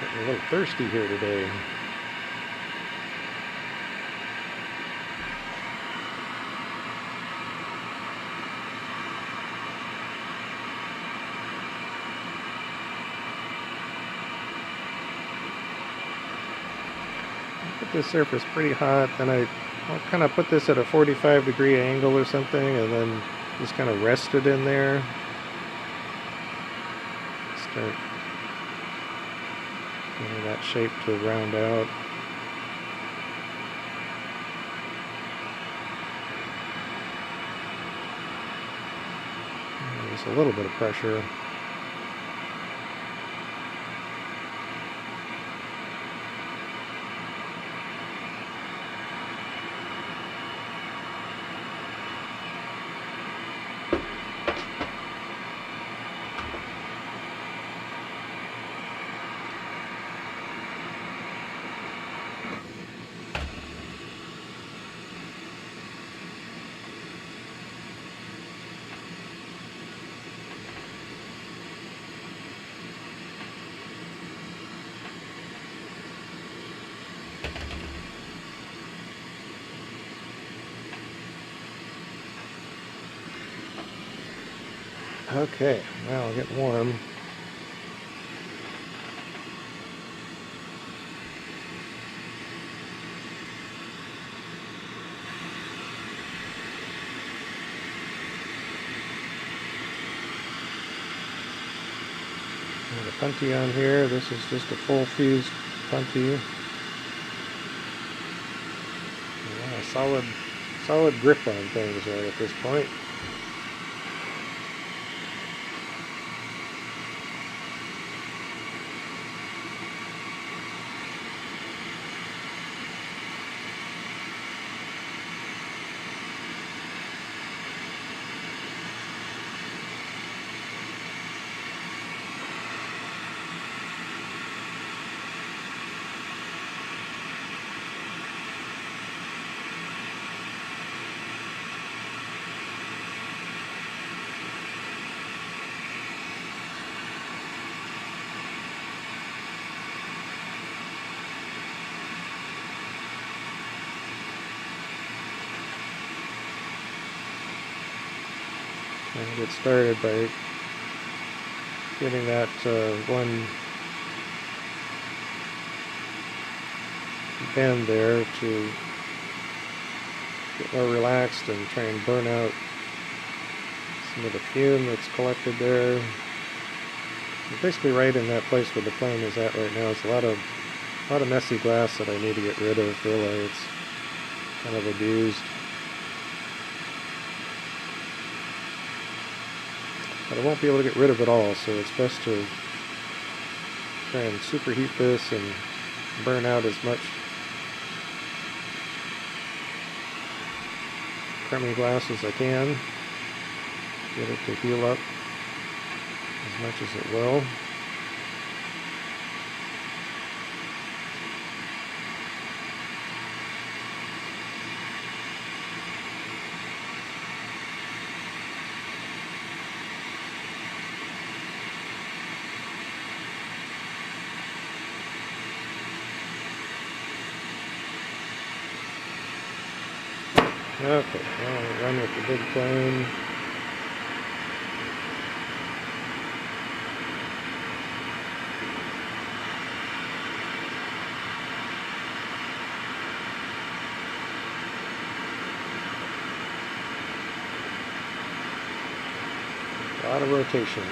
Getting a little thirsty here today. Put this surface pretty hot, then I'll kind of put this at a 45-degree angle or something, and then just kind of rest it in there. Start getting that shape to round out. Just a little bit of pressure. Okay, now I'll get warm. Got a puntee on here. This is just a full fused puntee. Yeah, solid grip on things right at this point. And get started by getting that one bend there to get more relaxed and try and burn out some of the fume that's collected there. Basically right in that place where the flame is at right now. It's a lot of messy glass that I need to get rid of, really. It's kind of abused. But I won't be able to get rid of it all, so it's best to try and superheat this and burn out as much crummy glass as I can. Get it to heal up as much as it will. Okay, now I'll run with the big flame. A lot of rotations.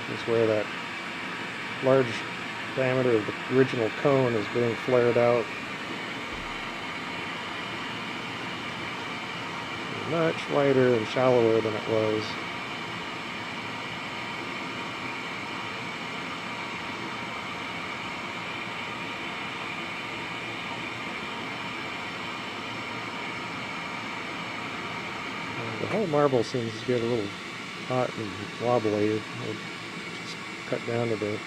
This is where that large diameter of the original cone is being flared out. Much wider and shallower than it was. And the whole marble seems to get a little hot and wobbly. I'll just cut down to the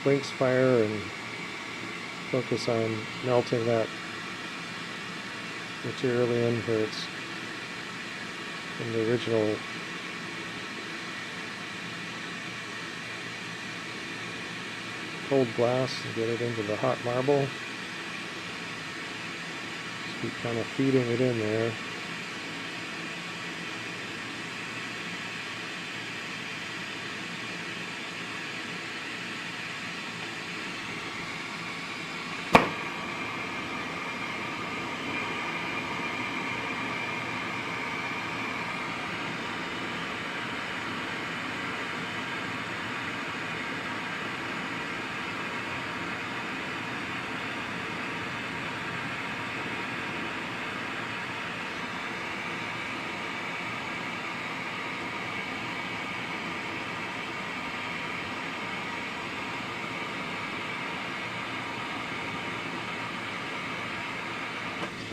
Lynx fire and focus on melting that material in where it's in the original cold glass and get it into the hot marble. Just keep kind of feeding it in there.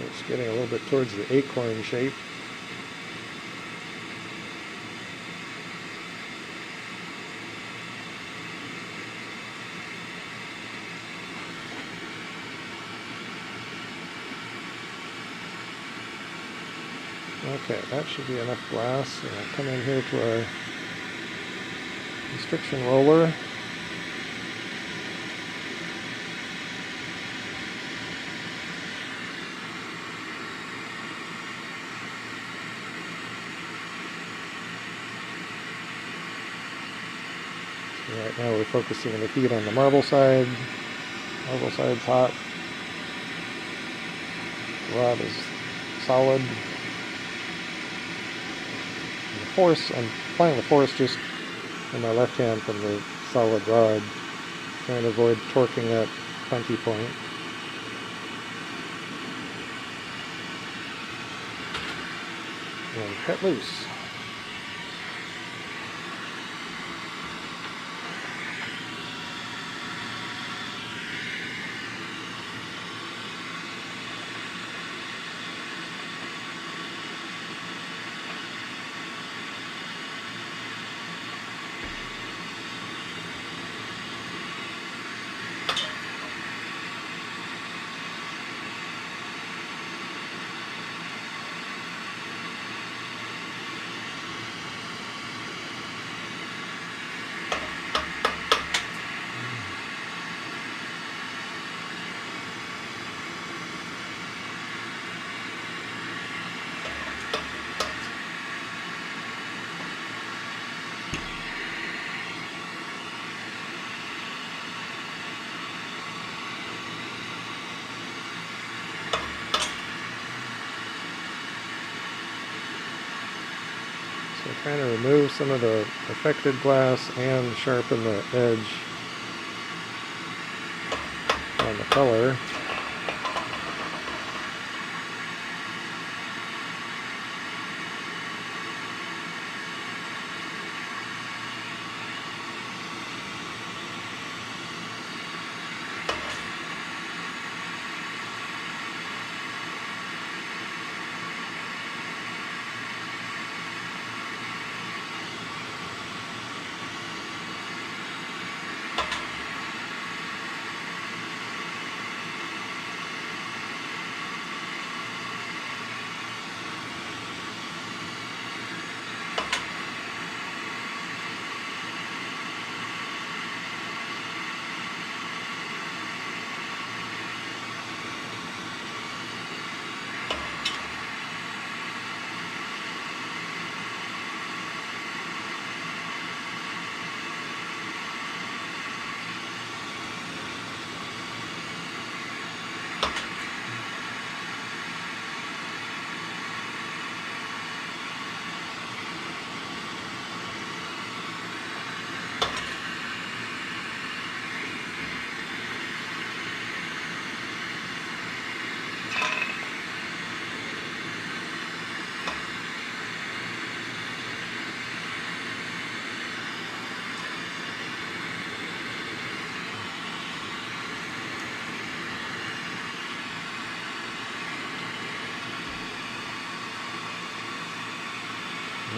It's getting a little bit towards the acorn shape. Okay, that should be enough glass. And I'll come in here to our constriction roller. Right now we're focusing the heat on the marble side. Marble side's hot. The rod is solid. And the force, I'm applying the force just in my left hand from the solid rod, trying to avoid torquing that punky point. And cut loose. So trying to remove some of the affected glass and sharpen the edge on the color.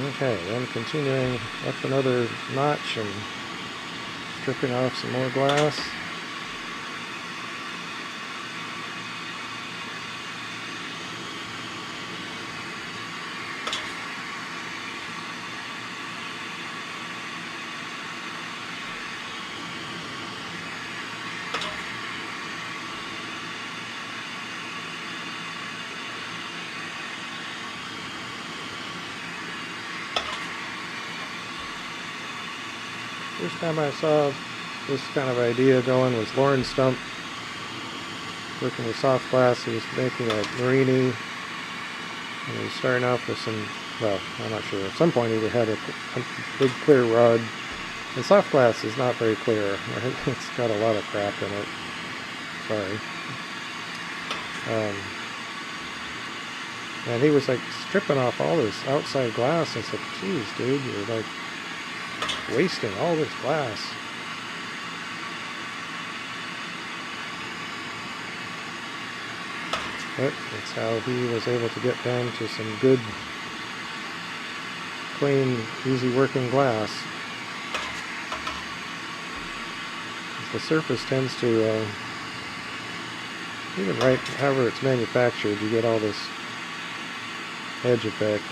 Okay, then continuing up another notch and stripping off some more glass. First time I saw this kind of idea going was Lauren Stump working with soft glass. He was making a Marini, and he was starting off with some, well, I'm not sure, at some point he had a big clear rod. And soft glass is not very clear. It's got a lot of crap in it. Sorry. And he was like stripping off all this outside glass. I said, geez, dude, you're like wasting all this glass. But that's how he was able to get down to some good, clean, easy working glass. The surface tends to, even right however it's manufactured, you get all this edge effect,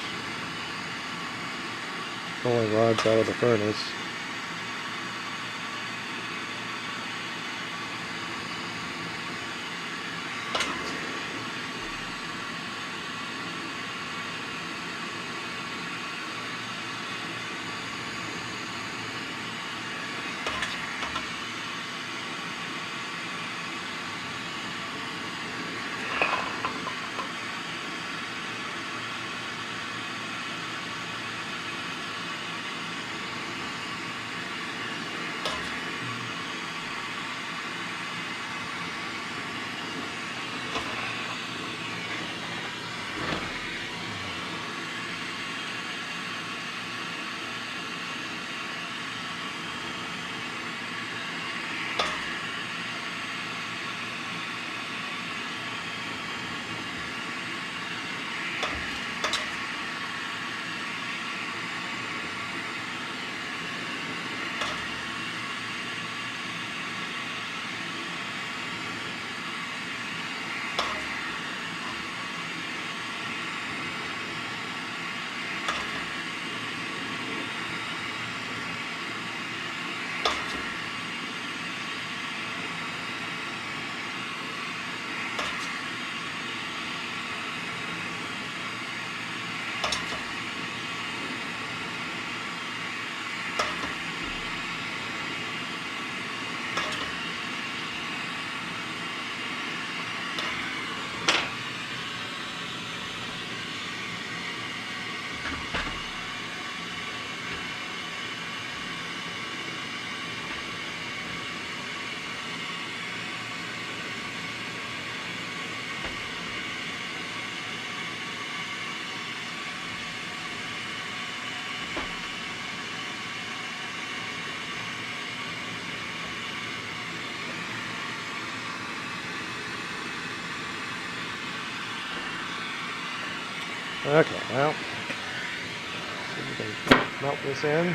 pulling rods out of the furnace. Okay, well, see if we can melt this in.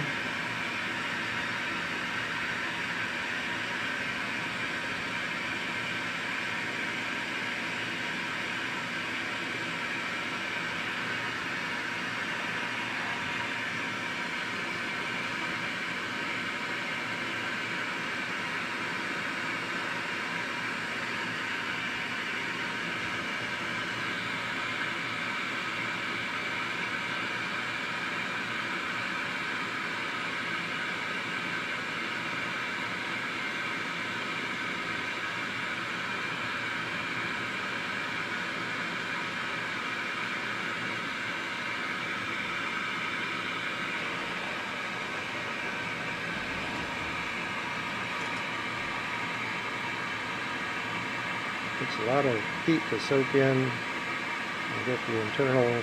Takes a lot of heat to soak in and get the internal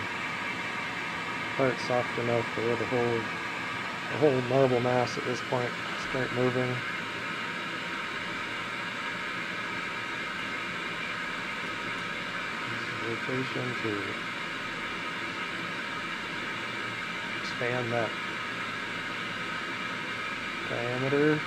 part soft enough for the whole marble mass at this point start moving. Rotation to expand that diameter.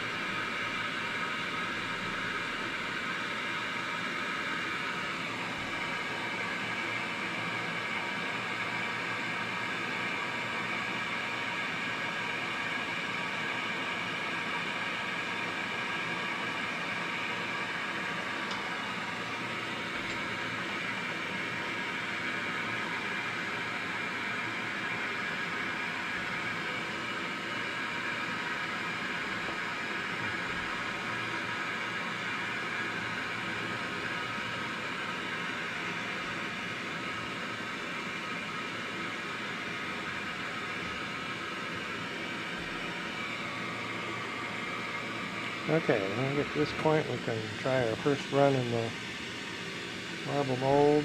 Okay, when I get to this point, we can try our first run in the marble mold.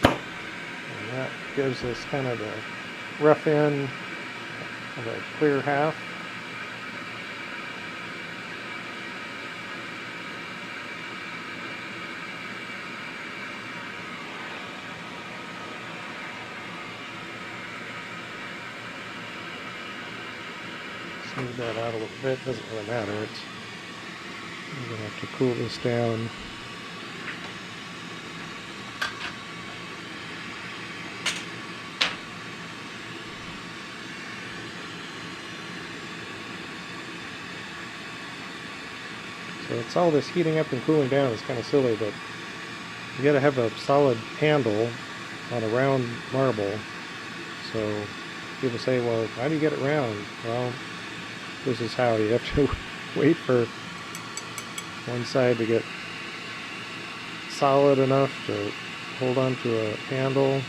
And that gives us kind of the rough end of a clear half. Smooth that out a little bit, doesn't really matter. I'm going to have to cool this down. So it's all this heating up and cooling down is kind of silly, but you got to have a solid handle on a round marble. So people say, well, how do you get it round? Well, this is how. You have to wait for one side to get solid enough to hold on to a handle.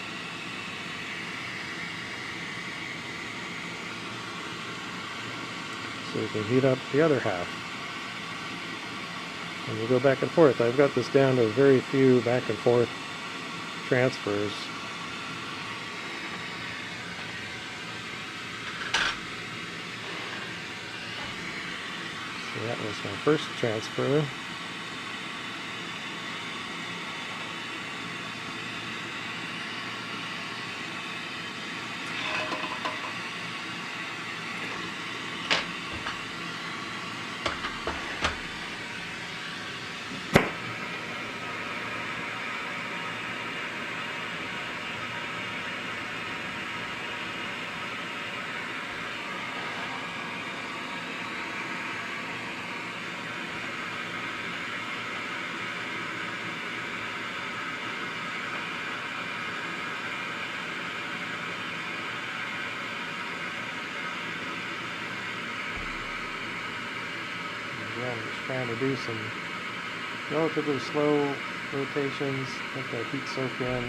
So you can heat up the other half. And you go back and forth. I've got this down to very few back and forth transfers. So that was my first transfer. Again, just trying to do some relatively slow rotations, let that heat soak in.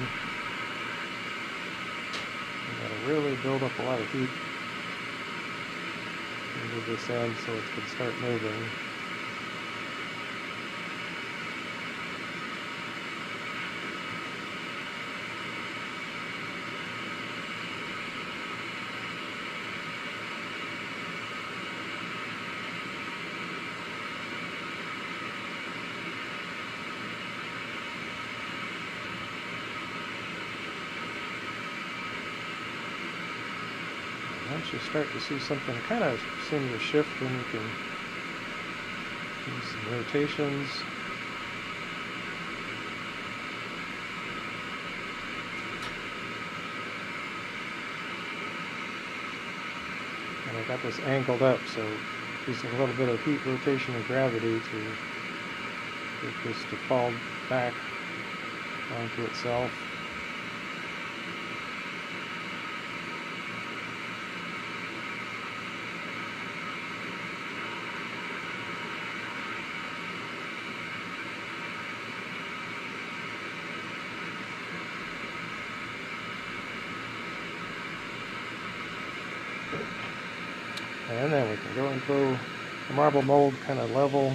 You gotta really build up a lot of heat into this end so it can start moving. once you start to see something kind of seem to shift, then you can do some rotations. And I got this angled up, so using a little bit of heat, rotation, and gravity to get this to fall back onto itself. And then we can go and throw the marble mold kind of level.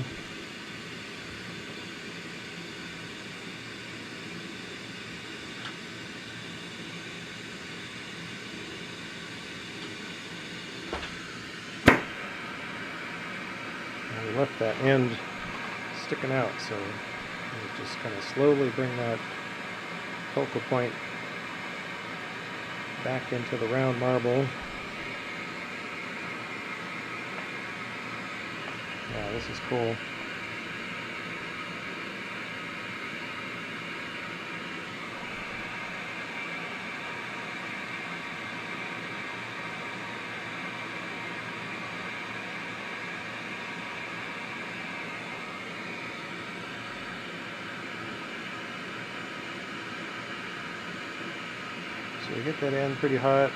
And we left that end sticking out, so we just kind of slowly bring that focal point back into the round marble. Yeah, this is cool. So we get that end pretty hot.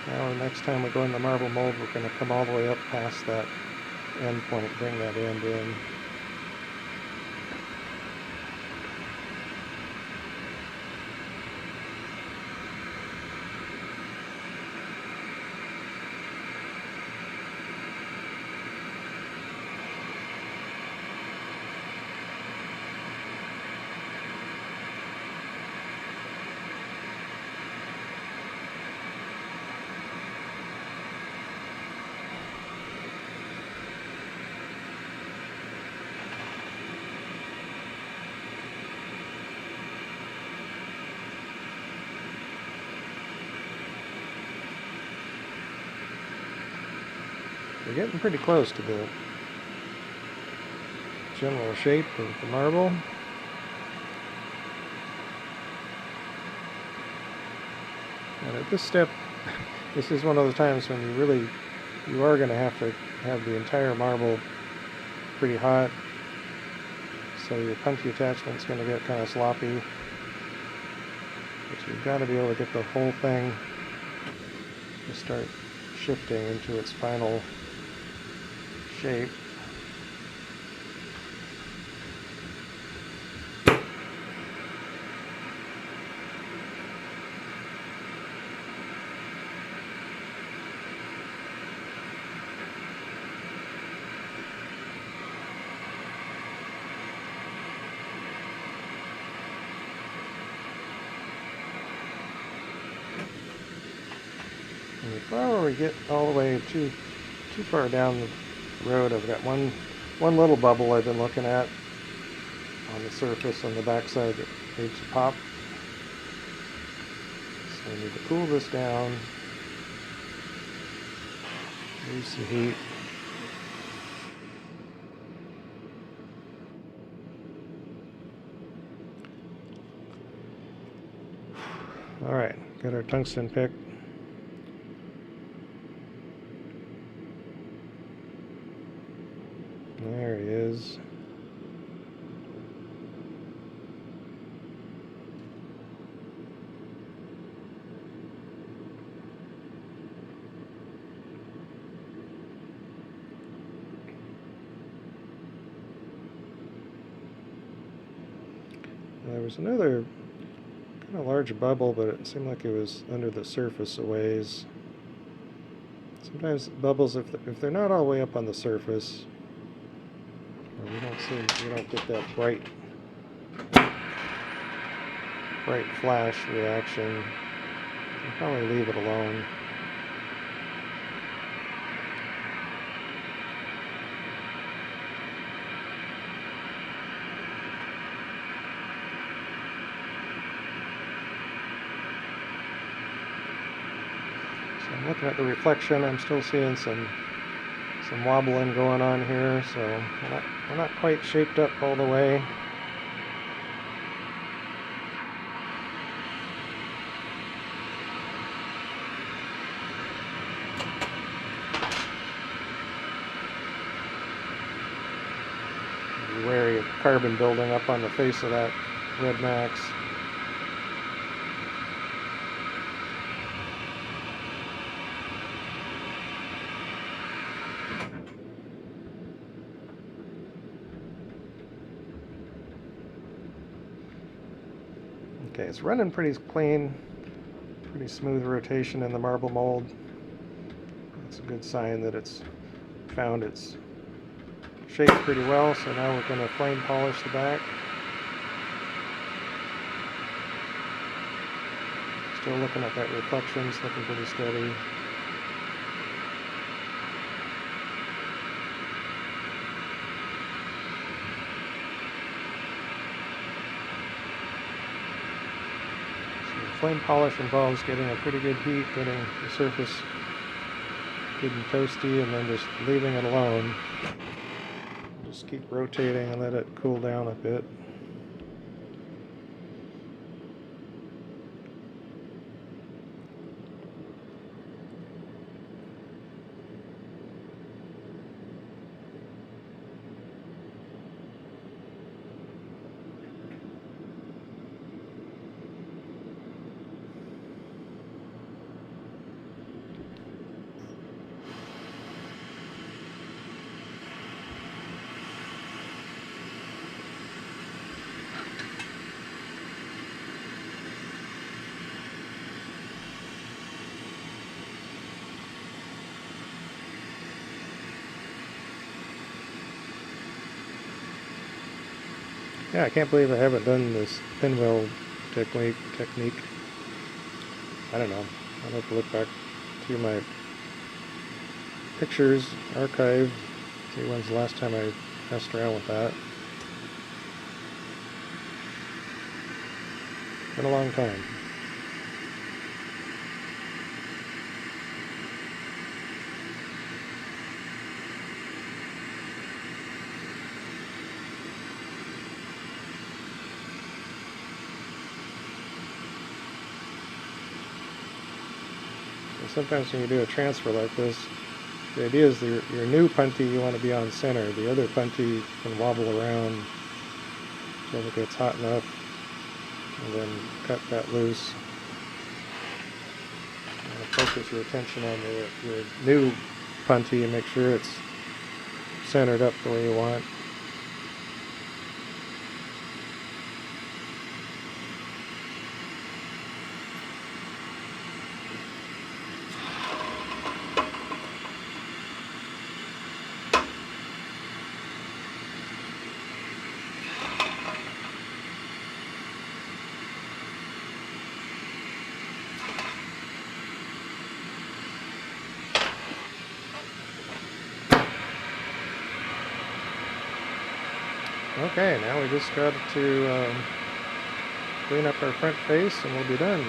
Now the next time we go in the marble mold, we're going to come all the way up past that end point, bring that end in. We're getting pretty close to the general shape of the marble. And at this step, this is one of the times when you are going to have the entire marble pretty hot. So your punchy attachment's going to get kind of sloppy. But you've got to be able to get the whole thing to start shifting into its final shape. And before we get all the way too far down the road, I've got one little bubble I've been looking at on the surface on the backside that needs to pop. So I need to cool this down, use some heat. Alright, got our tungsten pick. There he is. There was another kind of large bubble, but it seemed like it was under the surface a ways. Sometimes bubbles, if they're not all the way up on the surface, or you don't get that bright flash reaction, you probably leave it alone. I'm looking at the reflection. I'm still seeing some wobbling going on here, so we're not quite shaped up all the way. Be wary of carbon building up on the face of that red max. Okay, it's running pretty clean, pretty smooth rotation in the marble mold. That's a good sign that it's found its shape pretty well, so now we're going to flame polish the back. Still looking at that reflection, it's looking pretty steady. Flame polish involves getting a pretty good heat, getting the surface good and toasty, and then just leaving it alone. Just keep rotating and let it cool down a bit. Yeah, I can't believe I haven't done this pinwheel technique. I don't know. I'll have to look back through my pictures archive, see when's the last time I messed around with that. Been a long time. Sometimes when you do a transfer like this, the idea is your new puntee you want to be on center. The other puntee can wobble around until it gets hot enough, and then cut that loose. And focus your attention on your new puntee and make sure it's centered up the way you want. Okay, now we just got to clean up our front face and we'll be done.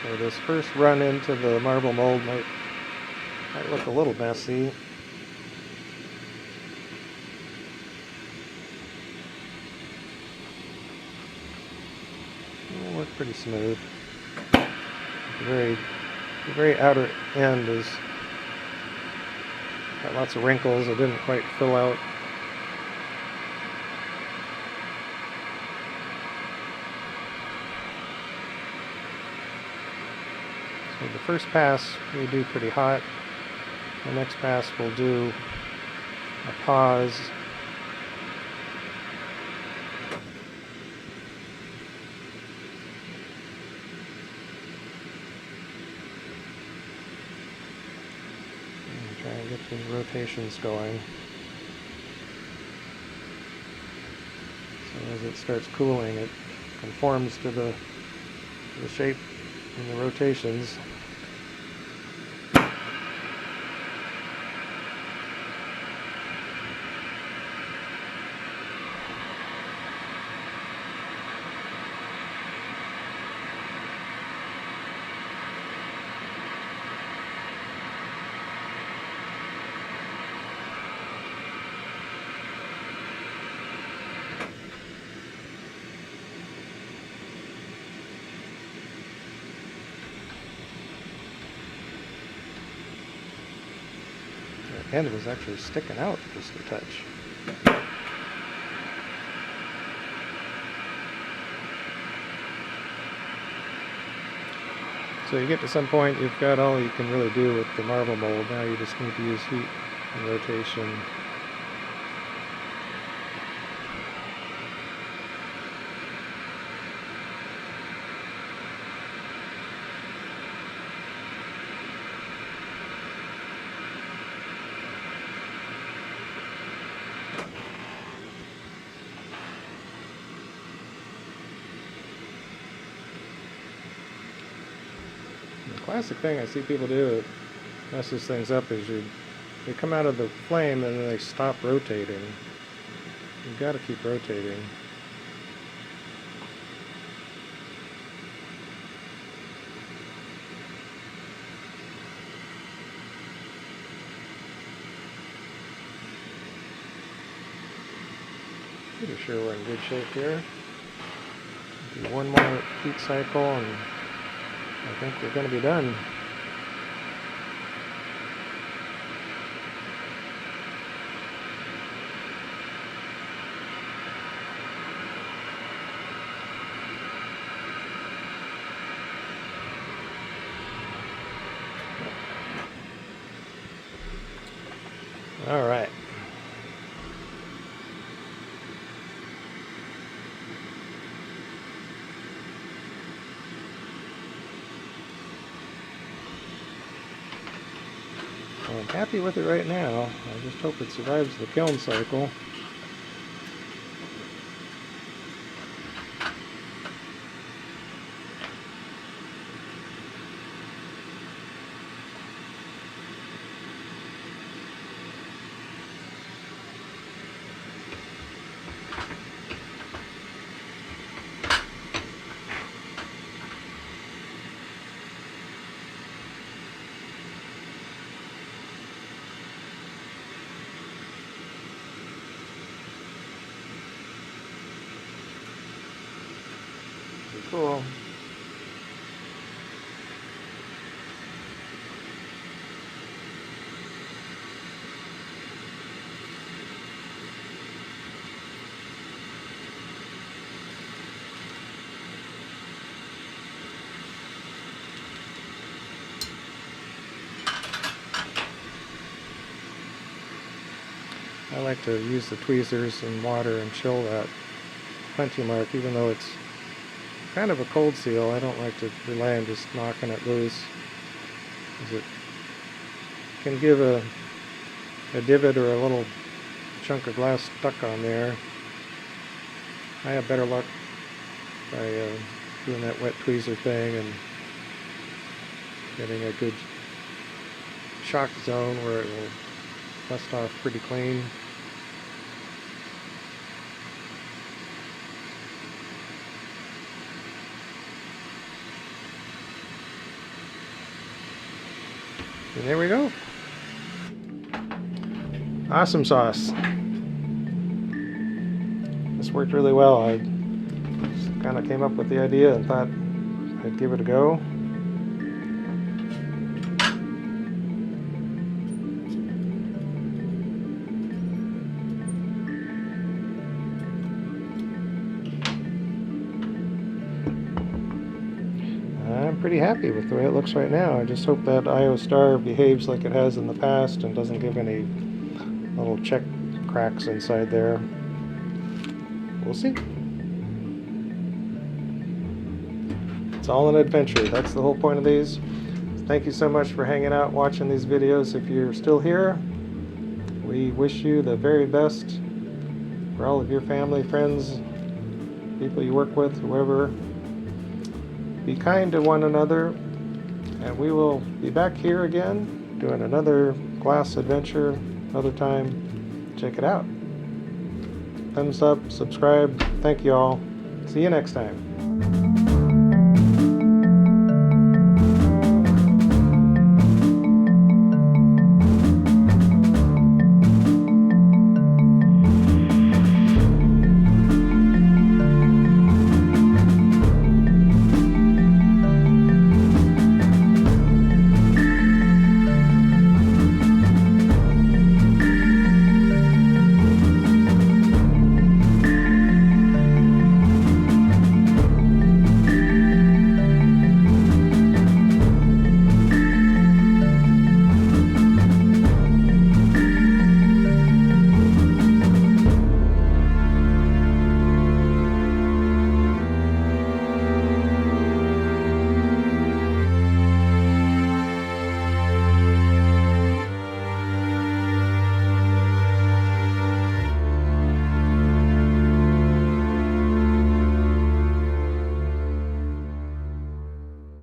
So this first run into the marble mold might look a little messy. It'll look pretty smooth. The very outer end is got lots of wrinkles. It didn't quite fill out. So the first pass we do pretty hot. The next pass we'll do a pause. get the rotations going. So as it starts cooling, it conforms to the shape and the rotations. The end was actually sticking out just a touch. So you get to some point, you've got all you can really do with the marble mold. Now you just need to use heat and rotation. The classic thing I see people do that messes things up is they come out of the flame and then they stop rotating. You've got to keep rotating. Pretty sure we're in good shape here. Do one more heat cycle and I think we're going to be done. All right. I'm happy with it right now. I just hope it survives the kiln cycle. Cool. I like to use the tweezers in water and chill that plenty mark, even though it's kind of a cold seal. I don't like to rely on just knocking it loose, because it can give a divot or a little chunk of glass stuck on there. I have better luck by doing that wet tweezer thing and getting a good shock zone where it will dust off pretty clean. And there we go. Awesome sauce. This worked really well. I just kind of came up with the idea and thought I'd give it a go. I'm pretty happy with the way it looks right now. I just hope that IO star behaves like it has in the past and doesn't give any little check cracks inside there. We'll see. It's all an adventure. That's the whole point of these. Thank you so much for hanging out watching these videos. If you're still here, we wish you the very best for all of your family, friends, people you work with, whoever. Be kind to one another, and we will be back here again doing another glass adventure another time. Check it out. Thumbs up, subscribe. Thank you all. See you next time.